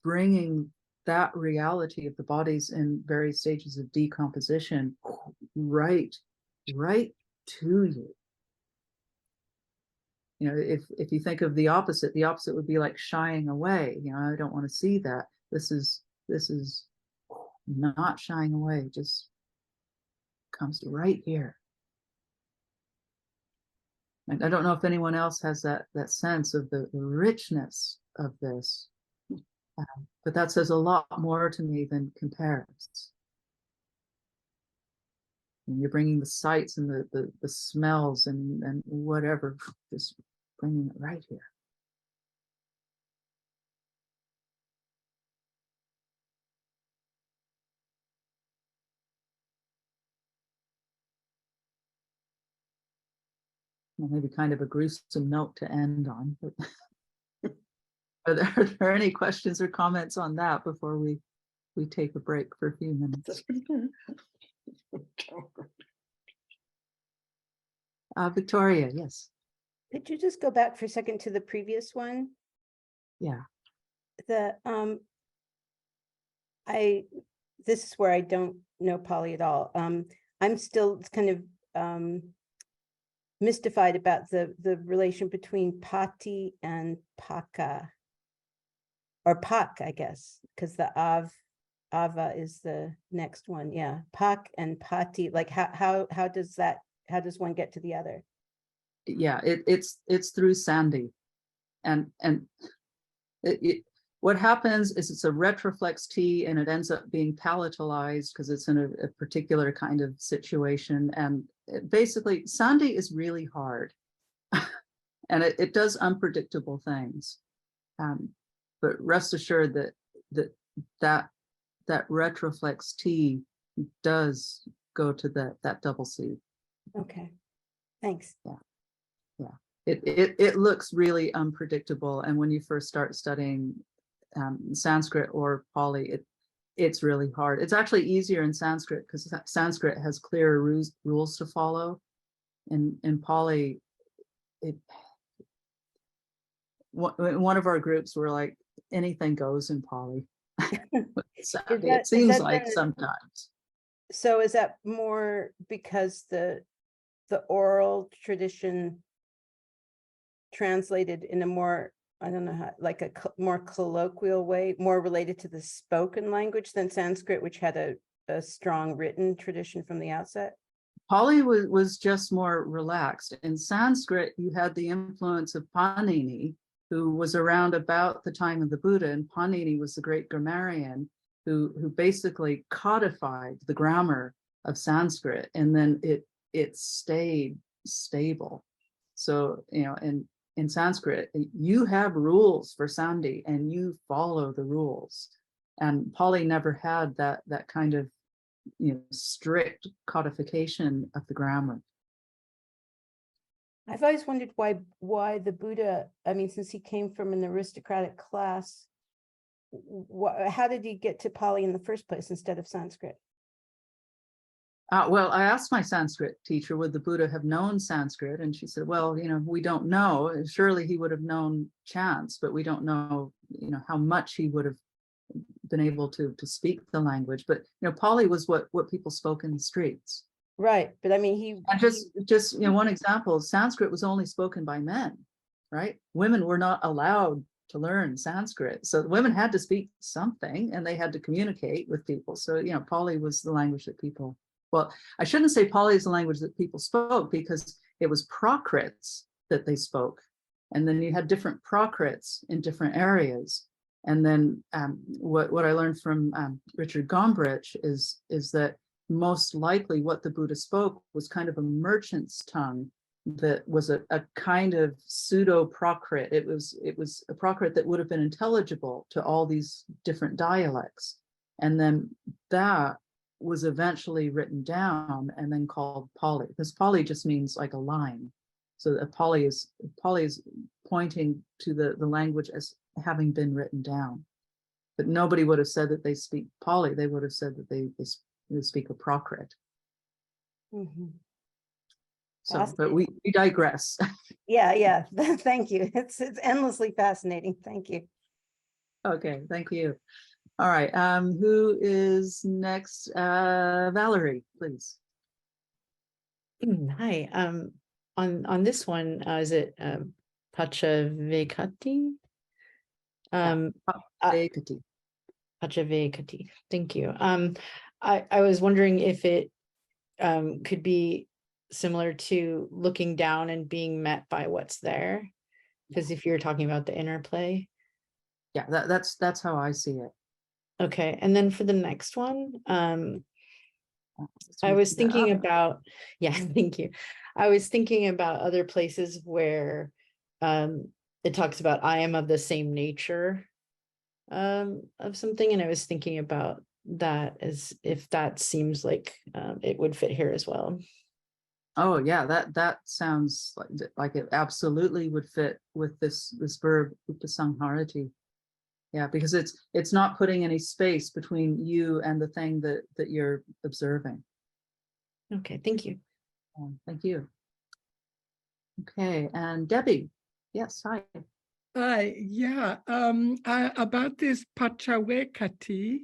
A: bringing that reality of the bodies in various stages of decomposition right to you. If you think of the opposite would be like shying away. I don't want to see that. This is not shying away, just comes right here. And I don't know if anyone else has that sense of the richness of this, but that says a lot more to me than compares. And you're bringing the sights and the smells and whatever, just bringing it right here. Well, maybe kind of a gruesome note to end on, but are there any questions or comments on that before we take a break for a few minutes?
I: That's pretty good.
A: Victoria, yes.
G: Could you just go back for a second to the previous one?
A: Yeah.
G: This is where I don't know Pāli at all. I'm still kind of mystified about the relation between pati and paka, or pak, I guess, because the ava is the next one. Yeah, pak and pati. Like how does one get to the other?
A: Yeah, it's through Sati, and what happens is it's a retroflex T and it ends up being palatalized because it's in a particular kind of situation. And basically, Sati is really hard and it does unpredictable things. But rest assured that retroflex T does go to that double C.
G: Okay, thanks.
A: Yeah. It looks really unpredictable. And when you first start studying Sanskrit or Pāli, it's really hard. It's actually easier in Sanskrit because Sanskrit has clearer rules to follow. In Pāli, one of our groups were like, anything goes in Pāli. It seems like sometimes.
G: So is that more because the oral tradition translated in a more, I don't know how, like a more colloquial way, more related to the spoken language than Sanskrit, which had a strong written tradition from the outset?
A: Pāli was just more relaxed. In Sanskrit, you had the influence of Panini, who was around about the time of the Buddha, and Panini was the great grammarian who basically codified the grammar of Sanskrit, and then it stayed stable. So, in Sanskrit, you have rules for Sandhi and you follow the rules. And Pāli never had that kind of strict codification of the grammar.
G: I've always wondered why the Buddha, I mean, since he came from an aristocratic class, how did he get to Pāli in the first place instead of Sanskrit?
A: Well, I asked my Sanskrit teacher, would the Buddha have known Sanskrit? And she said, well, we don't know. Surely he would have known chants, but we don't know, how much he would have been able to speak the language. But, Pāli was what people spoke in the streets.
G: Right. But I mean,
A: and just one example, Sanskrit was only spoken by men, right? Women were not allowed to learn Sanskrit. So women had to speak something and they had to communicate with people. So, Pāli was the language that people, well, I shouldn't say Pāli is the language that people spoke because it was Prakrits that they spoke. And then you had different Prakrits in different areas. And then what I learned from Richard Gombrich is that most likely what the Buddha spoke was kind of a merchant's tongue that was a kind of pseudo Prakrit. It was a Prakrit that would have been intelligible to all these different dialects. And then that was eventually written down and then called Pāli, because Pāli just means like a line. So Pāli is pointing to the language as having been written down. But nobody would have said that they speak Pāli. They would have said that they speak a Prakrit.
G: Mm-hmm.
A: So, but we digress.
G: Yeah. Thank you. It's endlessly fascinating. Thank you.
A: Okay, thank you. All right, who is next? Valerie, please.
L: Hi. On this one, is it Pajanati?
A: Pajanati.
L: Pajanati. Thank you. I was wondering if it could be similar to looking down and being met by what's there, because if you're talking about the interplay.
A: Yeah, that's how I see it.
L: Okay, and then for the next one, I was thinking about, thank you. I was thinking about other places where it talks about I am of the same nature of something, and I was thinking about that as if that seems like it would fit here as well.
A: Oh yeah, that sounds like it absolutely would fit with this verb Upasangharati. Yeah, because it's not putting any space between you and the thing that you're observing.
L: Okay, thank you.
A: Thank you. Okay, and Debbie, yes, hi.
M: Yeah, about this Pachawekati,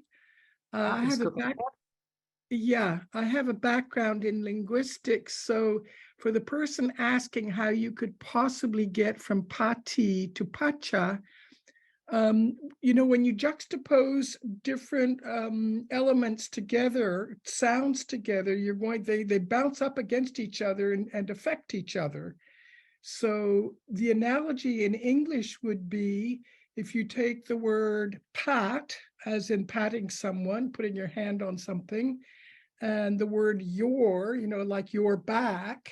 M: I have a background in linguistics. So for the person asking how you could possibly get from Pati to Pacha, when you juxtapose different elements together, sounds together, they bounce up against each other and affect each other. So the analogy in English would be, if you take the word pat, as in patting someone, putting your hand on something, and the word your, like your back,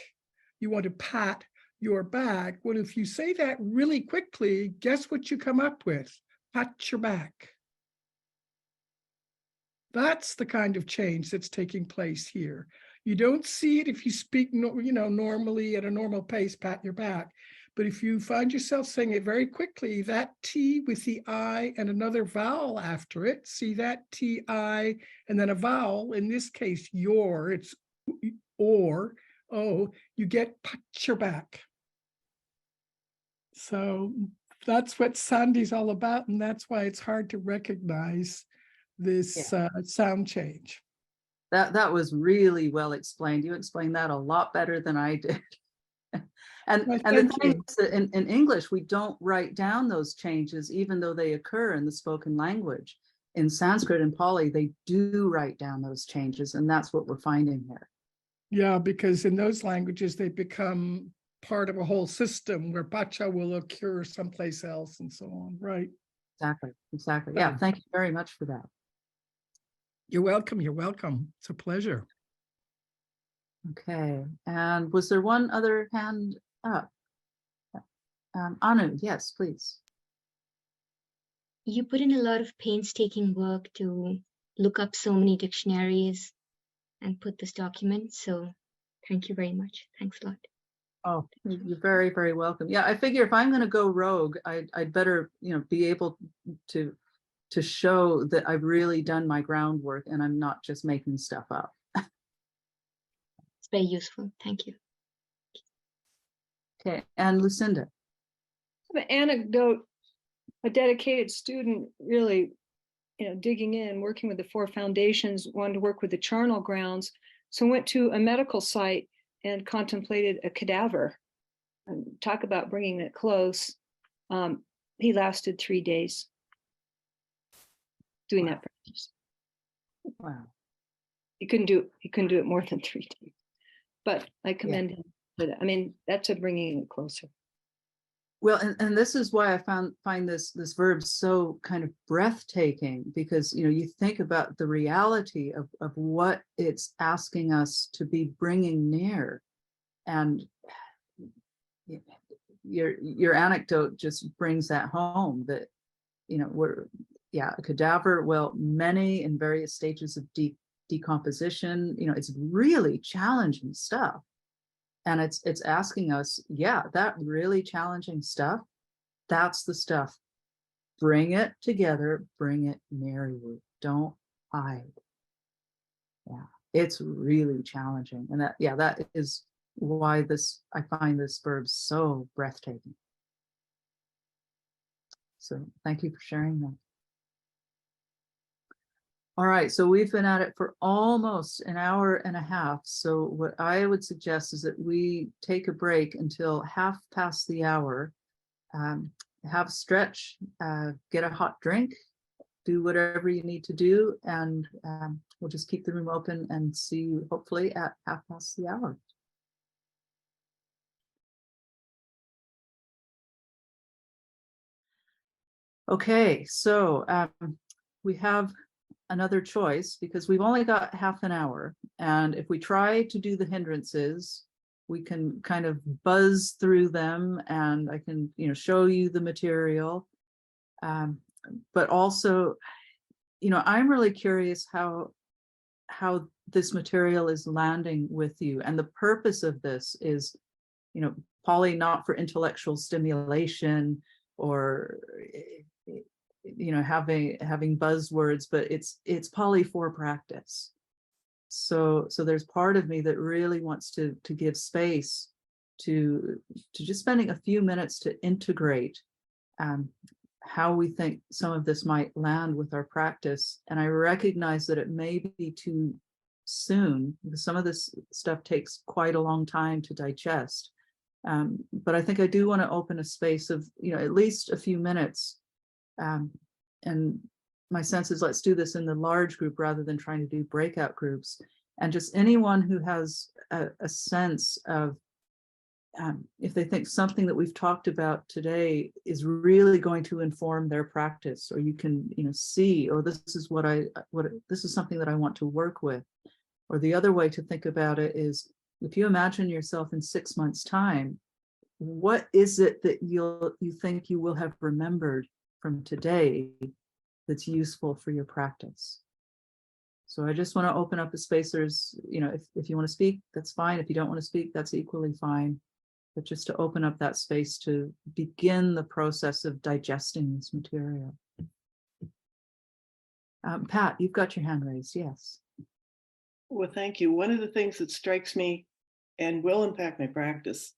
M: you want to pat your back. Well, if you say that really quickly, guess what you come up with? Pat your back. That's the kind of change that's taking place here. You don't see it if you speak, normally at a normal pace, pat your back. But if you find yourself saying it very quickly, that T with the I and another vowel after it, see that T-I and then a vowel, in this case, your, it's or, oh, you get pat your back. So that's what Sandi's all about, and that's why it's hard to recognize this sound change.
A: That was really well explained. You explained that a lot better than I did. and the thing is that in English, we don't write down those changes, even though they occur in the spoken language. In Sanskrit and Pali, they do write down those changes, and that's what we're finding here.
M: Yeah, because in those languages, they become part of a whole system where Pacha will occur someplace else and so on, right?
A: Exactly. Yeah, thank you very much for that.
M: You're welcome. It's a pleasure.
A: Okay, and was there one other hand up? Anu, yes, please.
B: You put in a lot of painstaking work to look up so many dictionaries and put this document, so thank you very much. Thanks a lot.
A: Oh, you're very, very welcome. Yeah, I figure if I'm going to go rogue, I'd better, be able to show that I've really done my groundwork and I'm not just making stuff up.
B: It's very useful. Thank you.
A: Okay, and Lucinda.
E: I have an anecdote, a dedicated student really, digging in, working with the 4 foundations, wanted to work with the charnel grounds. So went to a medical site and contemplated a cadaver. And talk about bringing it close. He lasted 3 days doing that practice.
A: Wow.
E: He couldn't do it more than 3 days. But I commend him for that. I mean, that's a bringing it closer.
A: Well, and this is why I find this verb so kind of breathtaking, because you think about the reality of what it's asking us to be bringing near, and your anecdote just brings that home, that we're a cadaver, well, many in various stages of decomposition. It's really challenging stuff. And it's asking us, that really challenging stuff, that's the stuff. Bring it together, bring it near you. Don't hide. Yeah, it's really challenging. And that is why I find this verb so breathtaking. So thank you for sharing that. All right, so we've been at it for almost an hour and a half. So what I would suggest is that we take a break until 1/2 the hour, have a stretch, get a hot drink, do whatever you need to do, and we'll just keep the room open and see you hopefully at 1/2 the hour. Okay, so we have another choice, because we've only got 1/2 an hour, and if we try to do the hindrances, we can kind of buzz through them, and I can show you the material, but also I'm really curious how this material is landing with you. And the purpose of this is Pāli, not for intellectual stimulation or having buzzwords, but it's Pāli for practice. So there's part of me that really wants to give space to just spending a few minutes to integrate how we think some of this might land with our practice. And I recognize that it may be too soon, because some of this stuff takes quite a long time to digest. But I think I do want to open a space of at least a few minutes. And my sense is, let's do this in the large group rather than trying to do breakout groups. And just anyone who has a sense of if they think something that we've talked about today is really going to inform their practice, or you can see, oh, this is something that I want to work with. Or the other way to think about it is, if you imagine yourself in 6 months' time, what is it that you think you will have remembered from today that's useful for your practice? So I just want to open up a space. There's, if you want to speak, that's fine. If you don't want to speak, that's equally fine. But just to open up that space to begin the process of digesting this material. Pat, you've got your hand raised, yes.
I: Well, thank you. One of the things that strikes me and will impact my practice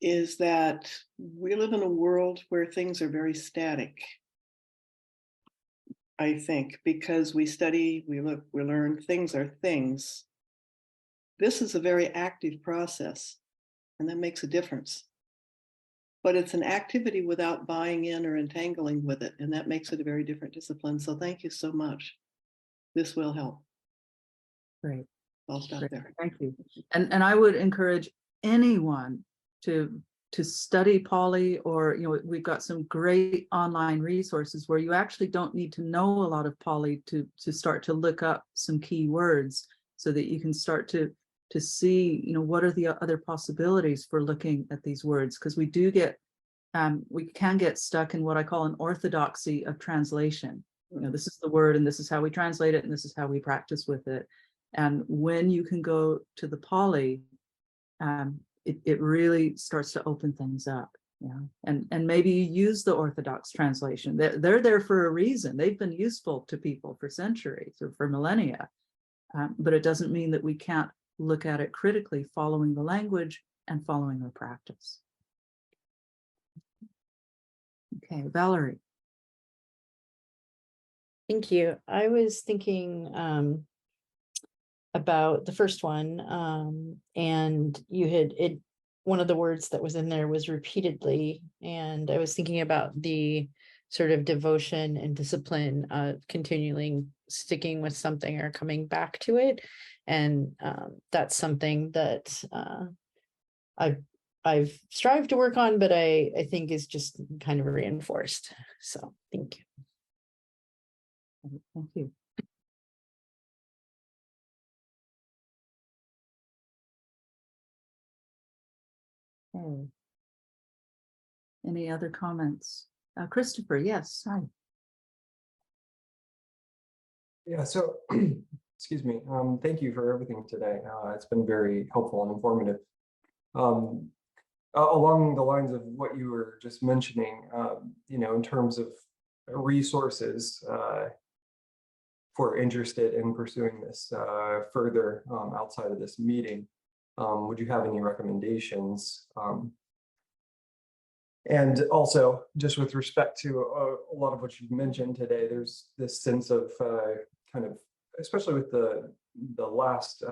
I: is that we live in a world where things are very static. I think because we study, we look, we learn, things are things. This is a very active process, and that makes a difference. But it's an activity without buying in or entangling with it, and that makes it a very different discipline. So thank you so much. This will help.
A: Great.
I: I'll stop there.
A: Thank you. And I would encourage anyone to study Pāli, or we've got some great online resources where you actually don't need to know a lot of Pāli to start to look up some key words, so that you can start to see what are the other possibilities for looking at these words, because we can get stuck in what I call an orthodoxy of translation. This is the word, and this is how we translate it, and this is how we practice with it. And when you can go to the Pāli, it really starts to open things up. And maybe you use the Orthodox translation. They're there for a reason. They've been useful to people for centuries or for millennia. But it doesn't mean that we can't look at it critically, following the language and following our practice. Okay, Valerie.
L: Thank you. I was thinking about the first one, and you had one of the words that was in there was repeatedly, and I was thinking about the sort of devotion and discipline of continuing sticking with something or coming back to it, and that's something that I've strived to work on, but I think is just kind of reinforced. So thank you.
A: Thank you. Okay. Any other comments? Christopher, yes. Hi.
C: Yeah, so excuse me. Thank you for everything today. It's been very helpful and informative. Along the lines of what you were just mentioning, you know, in terms of resources, if we're interested in pursuing this further outside of this meeting, would you have any recommendations? And also, just with respect to a lot of what you've mentioned today, there's this sense of kind of, especially with the last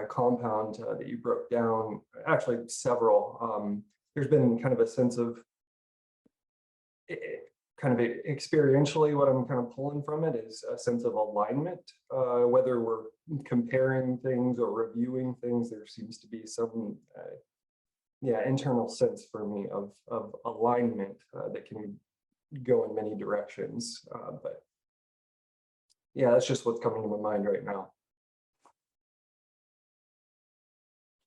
C: compound that you broke down, actually several, there's been kind of a sense of kind of experientially what I'm kind of pulling from it is a sense of alignment, whether we're comparing things or reviewing things, there seems to be some internal sense for me of alignment that can go in many directions, but yeah, that's just what's coming to my mind right now.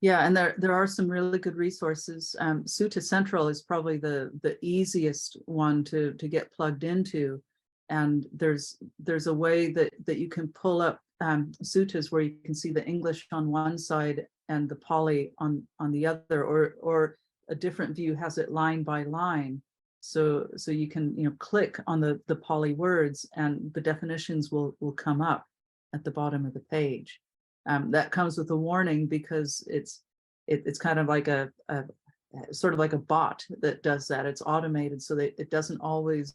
A: Yeah, and there are some really good resources. Sutta Central is probably the easiest one to get plugged into, and there's a way that you can pull up suttas where you can see the English on one side and the Pāli on the other, or a different view has it line by line. So you can click on the Pāli words and the definitions will come up at the bottom of the page. That comes with a warning because it's kind of like a sort of like a bot that does that. It's automated so that it doesn't always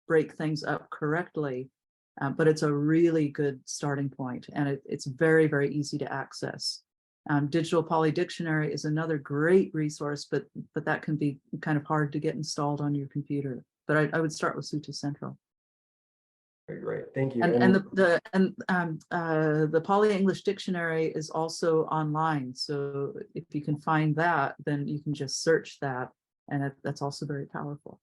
A: break things up correctly, but it's a really good starting point, and it's very, very easy to access. Digital Pāli Dictionary is another great resource, but that can be kind of hard to get installed on your computer. But I would start with Sutta Central.
C: Great, thank you.
A: And the Pāli English Dictionary is also online. So if you can find that, then you can just search that, and that's also very powerful.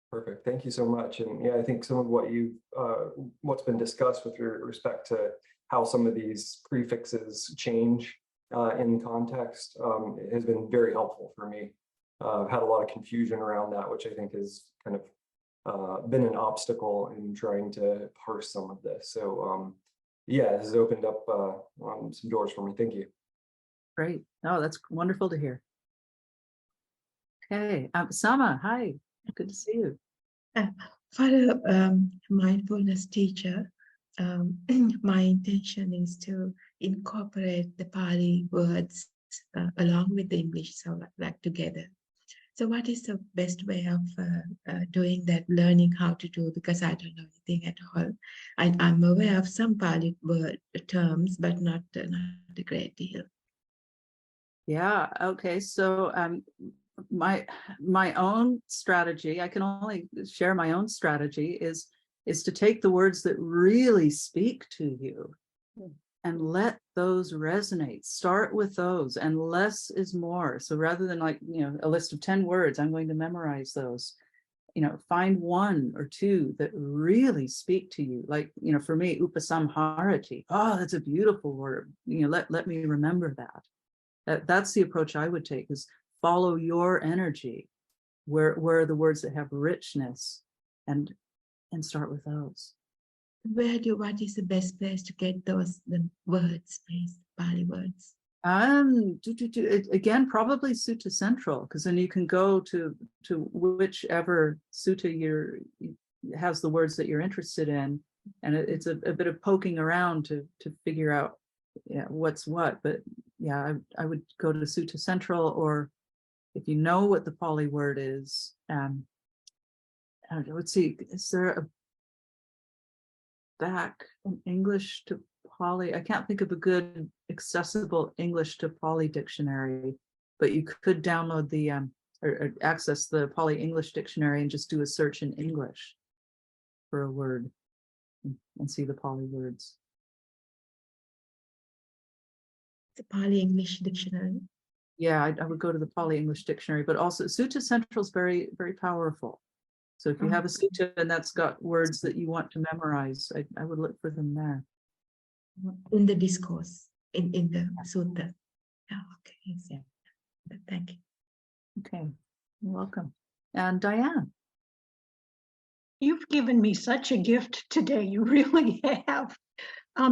C: Perfect, thank you so much. And yeah, I think some of what's been discussed with respect to how some of these prefixes change in context has been very helpful for me. I've had a lot of confusion around that, which I think is kind of been an obstacle in trying to parse some of this. So yeah, this has opened up some doors for me. Thank you.
A: Great. Oh, that's wonderful to hear. Okay, Sama, hi, good to see you.
N: For a mindfulness teacher, my intention is to incorporate the Pāli words along with the English, so like together. So what is the best way of doing that, learning how to do, because I don't know anything at all. I'm aware of some Pāli word terms, but not a great deal.
A: Yeah, okay, so my own strategy, I can only share my own strategy, is to take the words that really speak to you and let those resonate. Start with those, and less is more. So rather than like, a list of 10 words, I'm going to memorize those. Find one or two that really speak to you. Like, for me, upasamharati. Oh, that's a beautiful word. Let me remember that. That's the approach I would take, is follow your energy. Where are the words that have richness, and start with those.
N: What is the best place to get the words, please, Pāli words?
A: Again, probably Sutta Central, because then you can go to whichever sutta has the words that you're interested in, and it's a bit of poking around to figure out what's what. But yeah, I would go to Sutta Central, or if you know what the Pāli word is, I don't know, let's see, is there a back in English to Pāli? I can't think of a good accessible English to Pāli dictionary, but you could download the or access the Pāli English dictionary and just do a search in English for a word and see the Pāli words.
N: The Pāli English dictionary.
A: Yeah, I would go to the Pali English dictionary, but also Sutta Central is very, very powerful. So if you have a sutta and that's got words that you want to memorize, I would look for them there.
N: In the discourse, in the sutta. Oh, okay. Yes, yeah. Thank you.
A: Okay, you're welcome. And Diane.
K: You've given me such a gift today. You really have.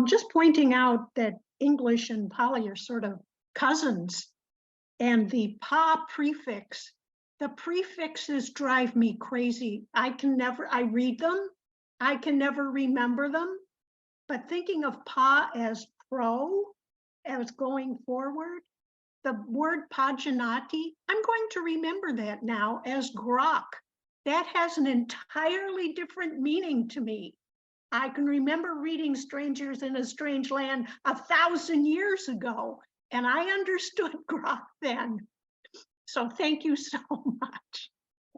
K: Just pointing out that English and Pali are sort of cousins, and the pa prefix, the prefixes drive me crazy. I read them, I can never remember them, but thinking of pa as pro, as going forward, the word Pajanati, I'm going to remember that now as Grok. That has an entirely different meaning to me. I can remember reading Strangers in a Strange Land 1,000 years ago, and I understood Grok then. So thank you so much.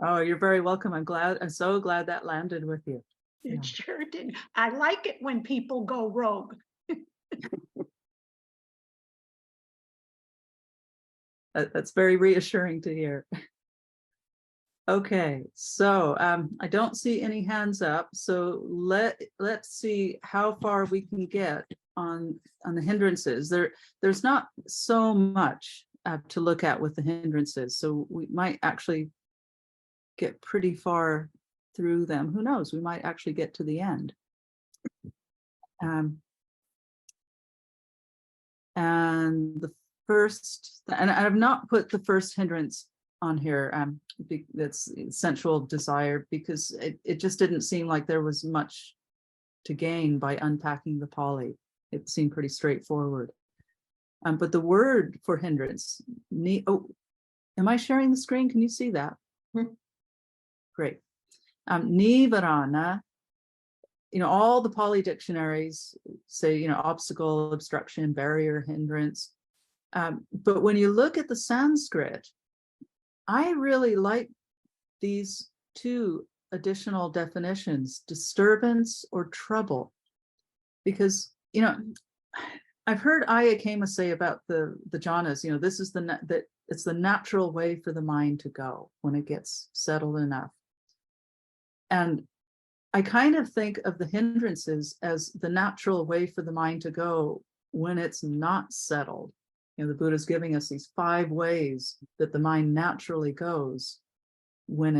A: Oh, you're very welcome. I'm so glad that landed with you.
K: It sure did. I like it when people go rogue.
A: That's very reassuring to hear. Okay, so I don't see any hands up. So let's see how far we can get on the hindrances. There's not so much to look at with the hindrances, so we might actually get pretty far through them. Who knows? We might actually get to the end. And the first, and I've not put the first hindrance on here, that's sensual desire, because it just didn't seem like there was much to gain by unpacking the Pali. It seemed pretty straightforward. But the word for hindrance, am I sharing the screen? Can you see that? Great. Nivarana, all the Pali dictionaries say, obstacle, obstruction, barrier, hindrance. But when you look at the Sanskrit, I really like these two additional definitions, disturbance or trouble, because, I've heard Aya Kema say about the jhanas, this is that it's the natural way for the mind to go when it gets settled enough. And I kind of think of the hindrances as the natural way for the mind to go when it's not settled. The Buddha's giving us these 5 ways that the mind naturally goes when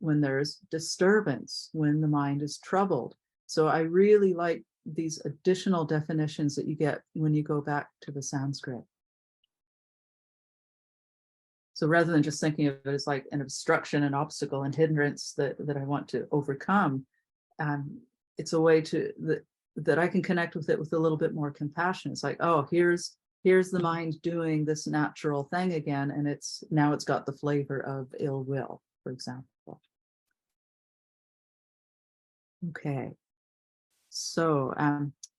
A: there's disturbance, when the mind is troubled. So I really like these additional definitions that you get when you go back to the Sanskrit. So rather than just thinking of it as like an obstruction, an obstacle, and hindrance that I want to overcome, it's a way that I can connect with it with a little bit more compassion. It's like, oh, here's the mind doing this natural thing again, and now it's got the flavor of ill will, for example. Okay, so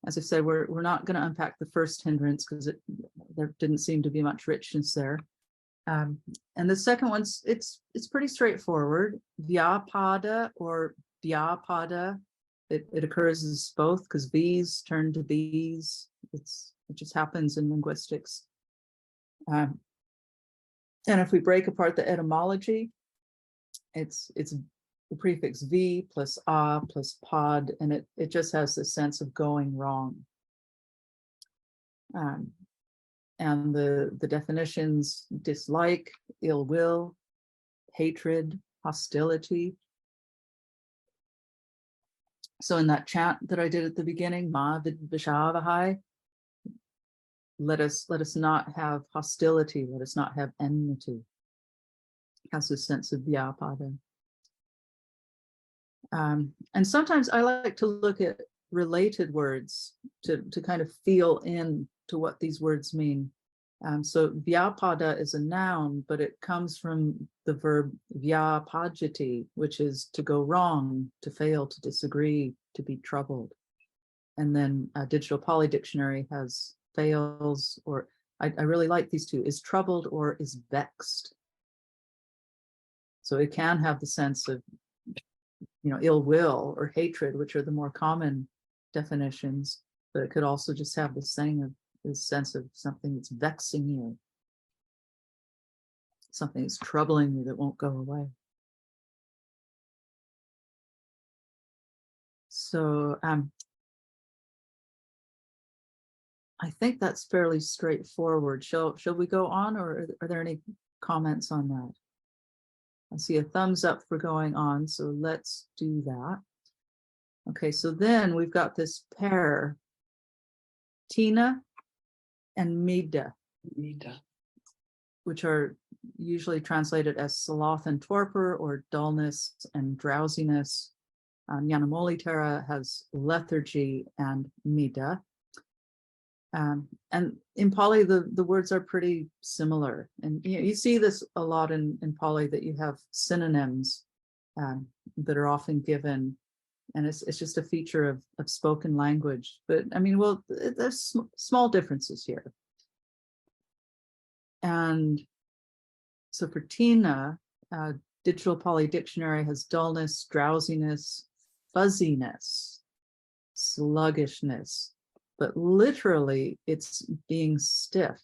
A: as I said, we're not going to unpack the first hindrance because there didn't seem to be much richness there. And the second one's it's pretty straightforward. Vyapada or Vyapada, it occurs as both because V's turn to B's. It just happens in linguistics. And if we break apart the etymology, it's the prefix V plus A plus pod, and it just has this sense of going wrong. And the definitions: dislike, ill will, hatred, hostility. So in that chant that I did at the beginning, Ma Vidvishavahai, let us not have hostility, let us not have enmity. It has a sense of vyapada. And sometimes I like to look at related words to kind of feel in to what these words mean. So vyapada is a noun, but it comes from the verb vyapajati, which is to go wrong, to fail, to disagree, to be troubled. And then Digital Pali Dictionary has fails, or I really like these two, is troubled or is vexed. So it can have the sense of, ill will or hatred, which are the more common definitions, but it could also just have this sense of something that's vexing you. something is troubling me that won't go away. So I think that's fairly straightforward. Shall we go on, or are there any comments on that? I see a thumbs up for going on, so let's do that. Okay, so then we've got this pair, Tina and Mida, which are usually translated as sloth and torpor, or dullness and drowsiness. Nyanamolitera has lethargy and Mida. And in Pali, the words are pretty similar. And you see this a lot in Pali, that you have synonyms that are often given. And it's just a feature of spoken language. But I mean, well, there's small differences here. And so for Tina, Digital Pali Dictionary has dullness, drowsiness, fuzziness, sluggishness, but literally it's being stiff.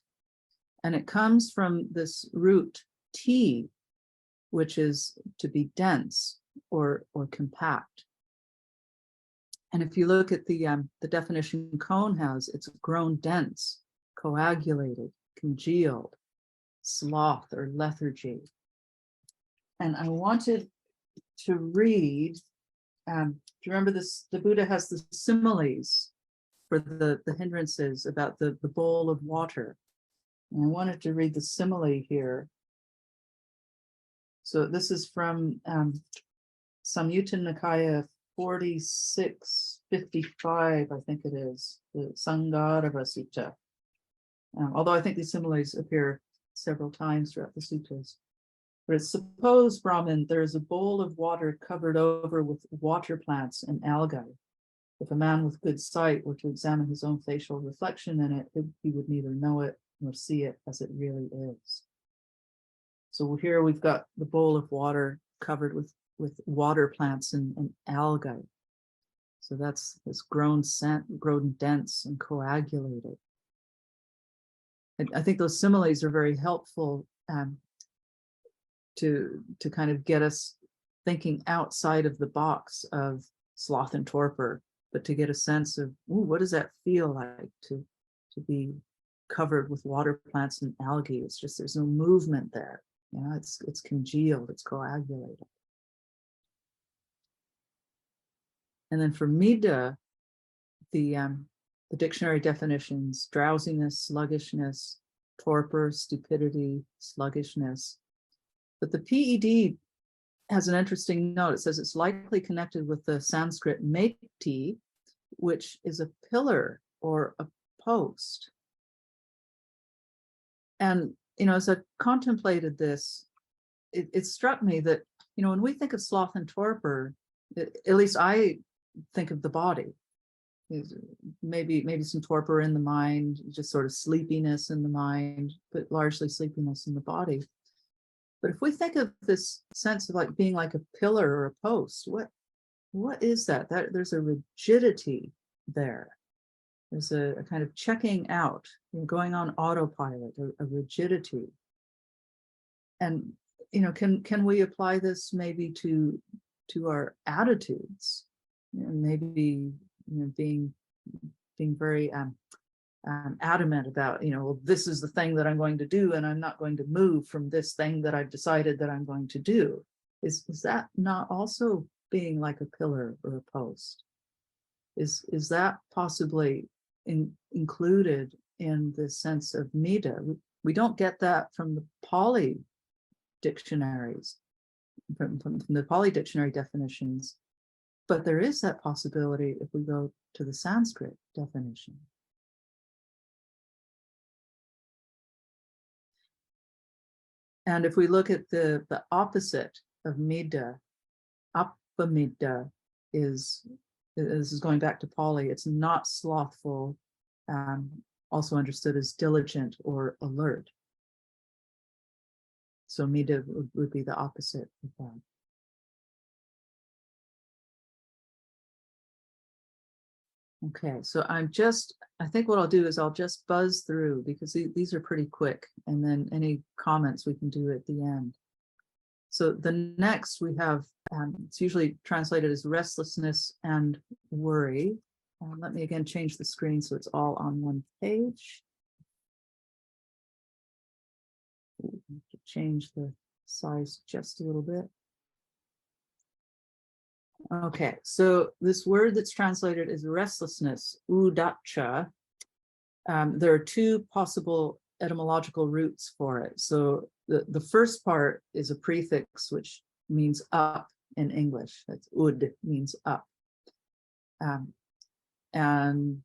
A: And it comes from this root T, which is to be dense or compact. And if you look at the definition Cone has, it's grown dense, coagulated, congealed, sloth or lethargy. And I wanted to read, do you remember this? The Buddha has the similes for the hindrances about the bowl of water. And I wanted to read the simile here. So this is from Samyutta Nikaya 4655, I think it is, the Sankara Sutta. Although I think these similes appear several times throughout the suttas. But it's suppose, Brahmin, there is a bowl of water covered over with water plants and algae. If a man with good sight were to examine his own facial reflection in it, he would neither know it nor see it as it really is. So here we've got the bowl of water covered with water plants and algae. So that's grown dense and coagulated. I think those similes are very helpful to kind of get us thinking outside of the box of sloth and torpor, but to get a sense of, ooh, what does that feel like to be covered with water plants and algae? It's just, there's no movement there. You know, it's congealed, it's coagulated. And then for Mida, the dictionary definitions: drowsiness, sluggishness, torpor, stupidity, sluggishness. But the PED has an interesting note. It says it's likely connected with the Sanskrit mekti, which is a pillar or a post. And, you know, as I contemplated this, it struck me that, you know, when we think of sloth and torpor, at least I think of the body. Maybe some torpor in the mind, just sort of sleepiness in the mind, but largely sleepiness in the body. But if we think of this sense of like being like a pillar or a post, what is that? There's a rigidity there. There's a kind of checking out, you know, going on autopilot, a rigidity. And, you know, can we apply this maybe to our attitudes? You know, maybe, you know, being very adamant about, you know, well, this is the thing that I'm going to do, and I'm not going to move from this thing that I've decided that I'm going to do. Is that not also being like a pillar or a post? Is that possibly included in the sense of Mida? We don't get that from the Pali dictionaries, from the Pali dictionary definitions, but there is that possibility if we go to the Sanskrit definition. And if we look at the opposite of Mida, Apamida is, this is going back to Pali, it's not slothful, also understood as diligent or alert. So Mida would be the opposite of that. Okay, so I'm just I think what I'll do is I'll just buzz through because these are pretty quick, and then any comments we can do at the end. So the next we have, it's usually translated as restlessness and worry. Let me again change the screen so it's all on one page. Change the size just a little bit. Okay, so this word that's translated as restlessness, udacha, there are two possible etymological roots for it. So the first part is a prefix which means up in English. That's ud, means up. And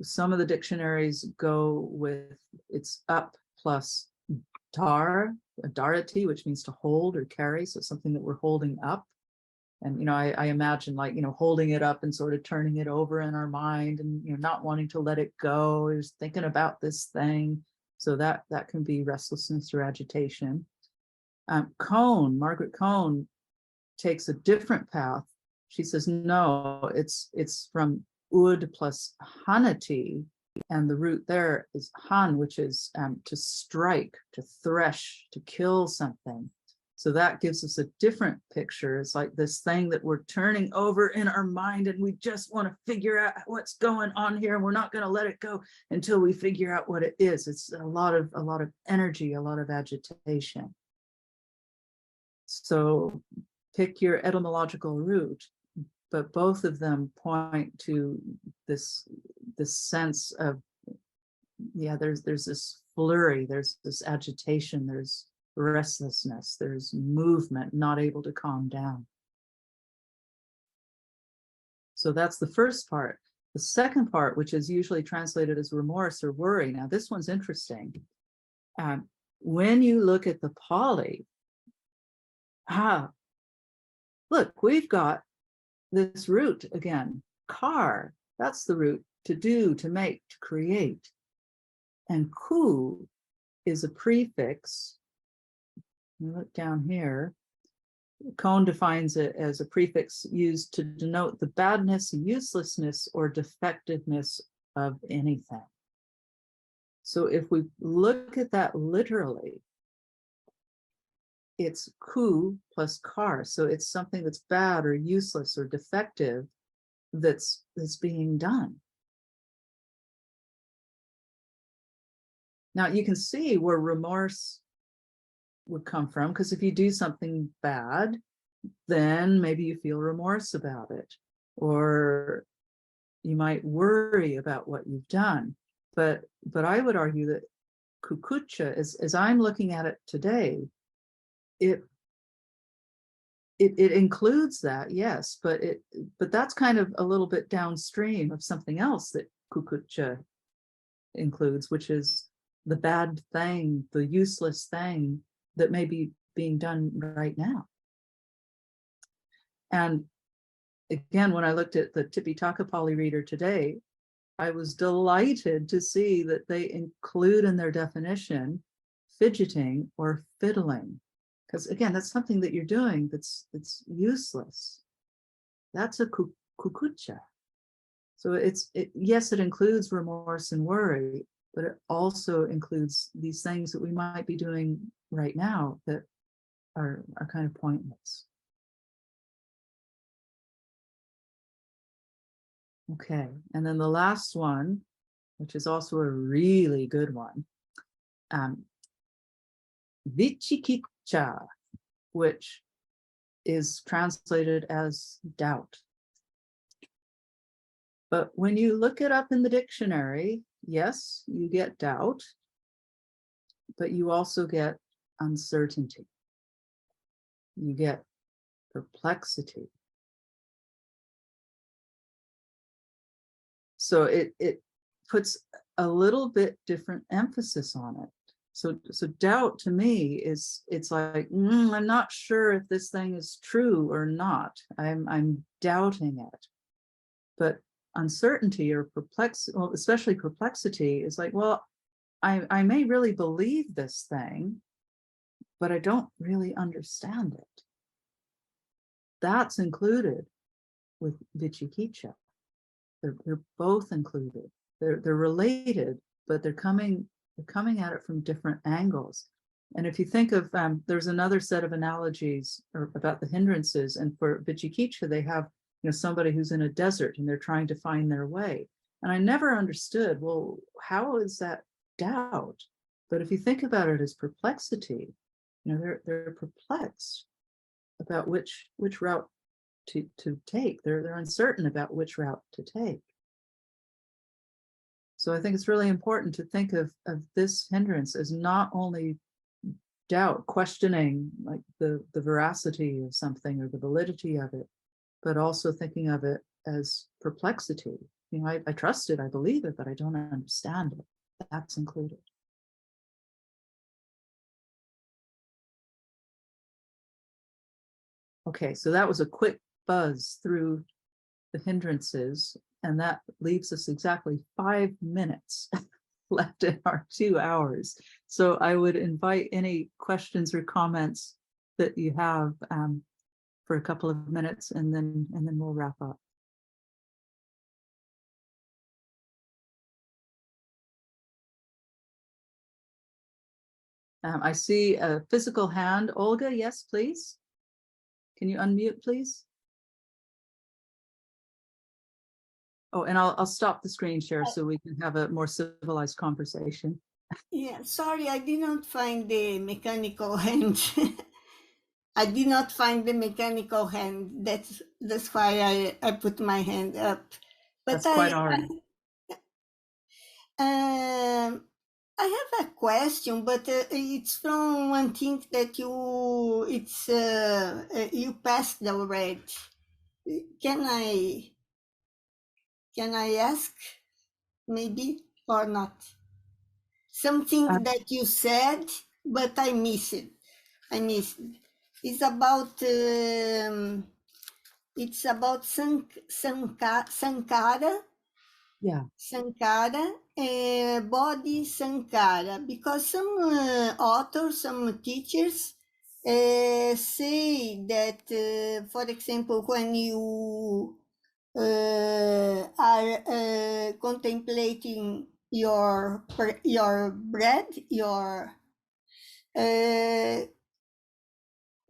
A: some of the dictionaries go with it's up plus dar, darity, which means to hold or carry. So something that we're holding up. And, you know, I imagine like, you know, holding it up and sort of turning it over in our mind and, you know, not wanting to let it go, just thinking about this thing. So that can be restlessness or agitation. Margaret Cohn takes a different path. She says, no, it's from ud plus hanati. And the root there is han, which is to strike, to thresh, to kill something. So that gives us a different picture. It's like this thing that we're turning over in our mind and we just want to figure out what's going on here. And we're not going to let it go until we figure out what it is. It's a lot of energy, a lot of agitation. So pick your etymological root, but both of them point to this sense of, yeah, there's this flurry, there's this agitation, there's restlessness, there's movement, not able to calm down. So that's the first part. The second part, which is usually translated as remorse or worry. Now, this one's interesting. When you look at the Pāli, look, we've got this root again, kar. That's the root, to do, to make, to create. And ku is a prefix. Look down here. Cohn defines it as a prefix used to denote the badness, uselessness, or defectiveness of anything. So if we look at that literally, it's ku plus kar. So it's something that's bad or useless or defective that's being done. Now you can see where remorse would come from, because if you do something bad, then maybe you feel remorse about it, or you might worry about what you've done. But I would argue that kukucha, as I'm looking at it today, it includes that, yes, but that's kind of a little bit downstream of something else that kukucha includes, which is the bad thing, the useless thing that may be being done right now. And again, when I looked at the Tipitaka Pāli Reader today, I was delighted to see that they include in their definition fidgeting or fiddling. Because again, that's something that you're doing that's useless. That's a kukucha. So yes, it includes remorse and worry, but it also includes these things that we might be doing right now that are kind of pointless. Okay, and then the last one, which is also a really good one, vichikicha, which is translated as doubt. But when you look it up in the dictionary, yes, you get doubt, but you also get uncertainty. You get perplexity. So it puts a little bit different emphasis on it. So doubt to me is, it's like, I'm not sure if this thing is true or not. I'm doubting it. But uncertainty or perplexity, well, especially perplexity, is like, well, I may really believe this thing, but I don't really understand it. That's included with vichikicha. They're both included. they're related, but they're coming at it from different angles. And if you think of, there's another set of analogies about the hindrances, and for Vicikiccha, they have, somebody who's in a desert and they're trying to find their way. And I never understood, well, how is that doubt? But if you think about it as perplexity, they're perplexed about which route to take. They're uncertain about which route to take. So I think it's really important to think of this hindrance as not only doubt, questioning like the veracity of something or the validity of it, but also thinking of it as perplexity. I trust it, I believe it, but I don't understand it. That's included. Okay, so that was a quick buzz through the hindrances, and that leaves us exactly 5 minutes left in our 2 hours. So I would invite any questions or comments that you have for a couple of minutes, and then we'll wrap up. I see a physical hand. Olga, yes, please. Can you unmute, please? Oh, and I'll stop the screen share so we can have a more civilized conversation.
O: Yeah, sorry, I did not find the mechanical hand. I did not find the mechanical hand. That's why I put my hand up. But
A: that's quite all right.
O: I have a question, but it's from one thing that you passed already. Can I ask, maybe, or not? Something that you said, but I missed it. It's about Sankara.
A: Yeah.
O: Sankara, body Sankara, because some authors, some teachers say that, for example, when you are contemplating your breath,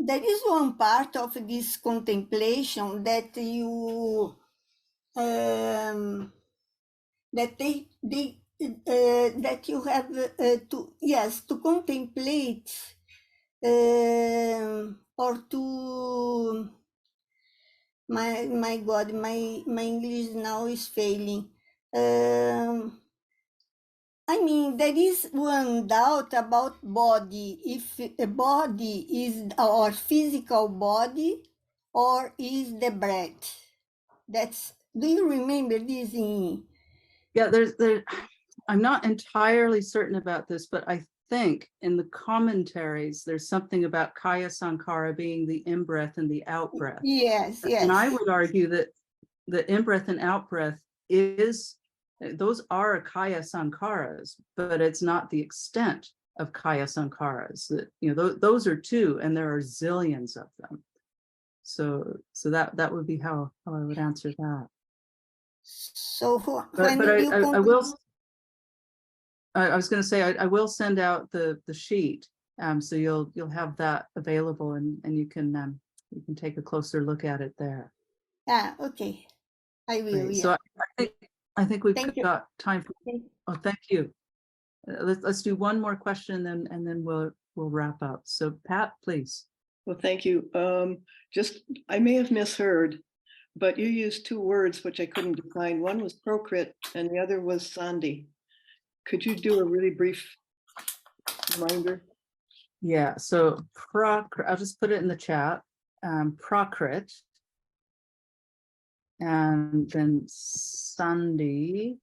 O: there is one part of this contemplation that you that you have to contemplate or to my God, my English now is failing. I mean, there is one doubt about body, if a body is our physical body or is the breath. Do you remember this?
A: Yeah, I'm not entirely certain about this, but I think in the commentaries, there's something about Kaya Sankara being the in-breath and the out-breath.
O: Yes.
A: And I would argue that the in-breath and out-breath those are Kaya Sankaras, but it's not the extent of Kaya Sankaras. Those are two, and there are zillions of them. So that would be how I would answer that.
O: So
A: I was going to say I will send out the sheet, so you'll have that available, and you can take a closer look at it there.
O: Okay, I will.
A: Right.
O: Yeah.
A: So I think we've got time for. Oh, thank you. Let's do one more question, and then we'll wrap up. So Pat, please.
I: Well, thank you. I may have misheard, but you used 2 words which I couldn't define. One was Procrit and the other was Sandi. Could you do a really brief reminder?
A: Yeah, so I'll just put it in the chat. Procrit, and then Sandi.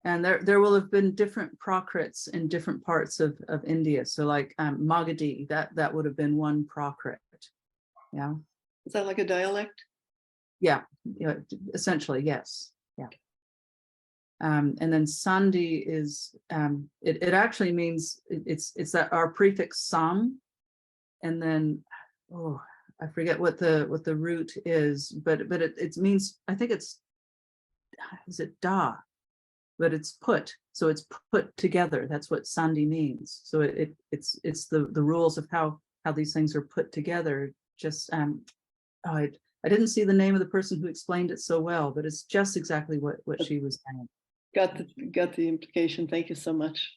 A: And there will have been different Prokrits in different parts of India. So like Magadhi, that would have been one Prakrit. Yeah.
I: Is that like a dialect?
A: Yeah, essentially, yes. Yeah. And then Sandi is it actually means it's that our prefix sam, and then I forget what the root is, but it means, I think it's is it da? But it's put, so it's put together. That's what sandhi means. So it's the rules of how these things are put together. Just I didn't see the name of the person who explained it so well, but it's just exactly what she was saying.
I: Got the implication. Thank you so much.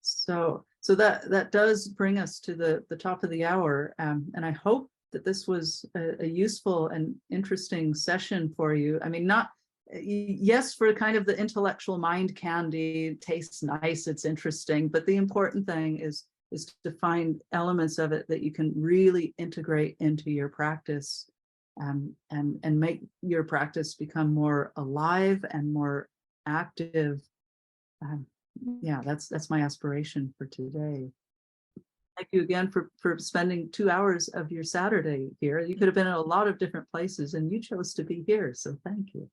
A: So that does bring us to the top of the hour, and I hope that this was a useful and interesting session for you. I mean, not yes, for kind of the intellectual mind candy, tastes nice, it's interesting, but the important thing is to find elements of it that you can really integrate into your practice, and make your practice become more alive and more active. Yeah, that's my aspiration for today. Thank you again for spending 2 hours of your Saturday here. You could have been in a lot of different places and you chose to be here, so thank you.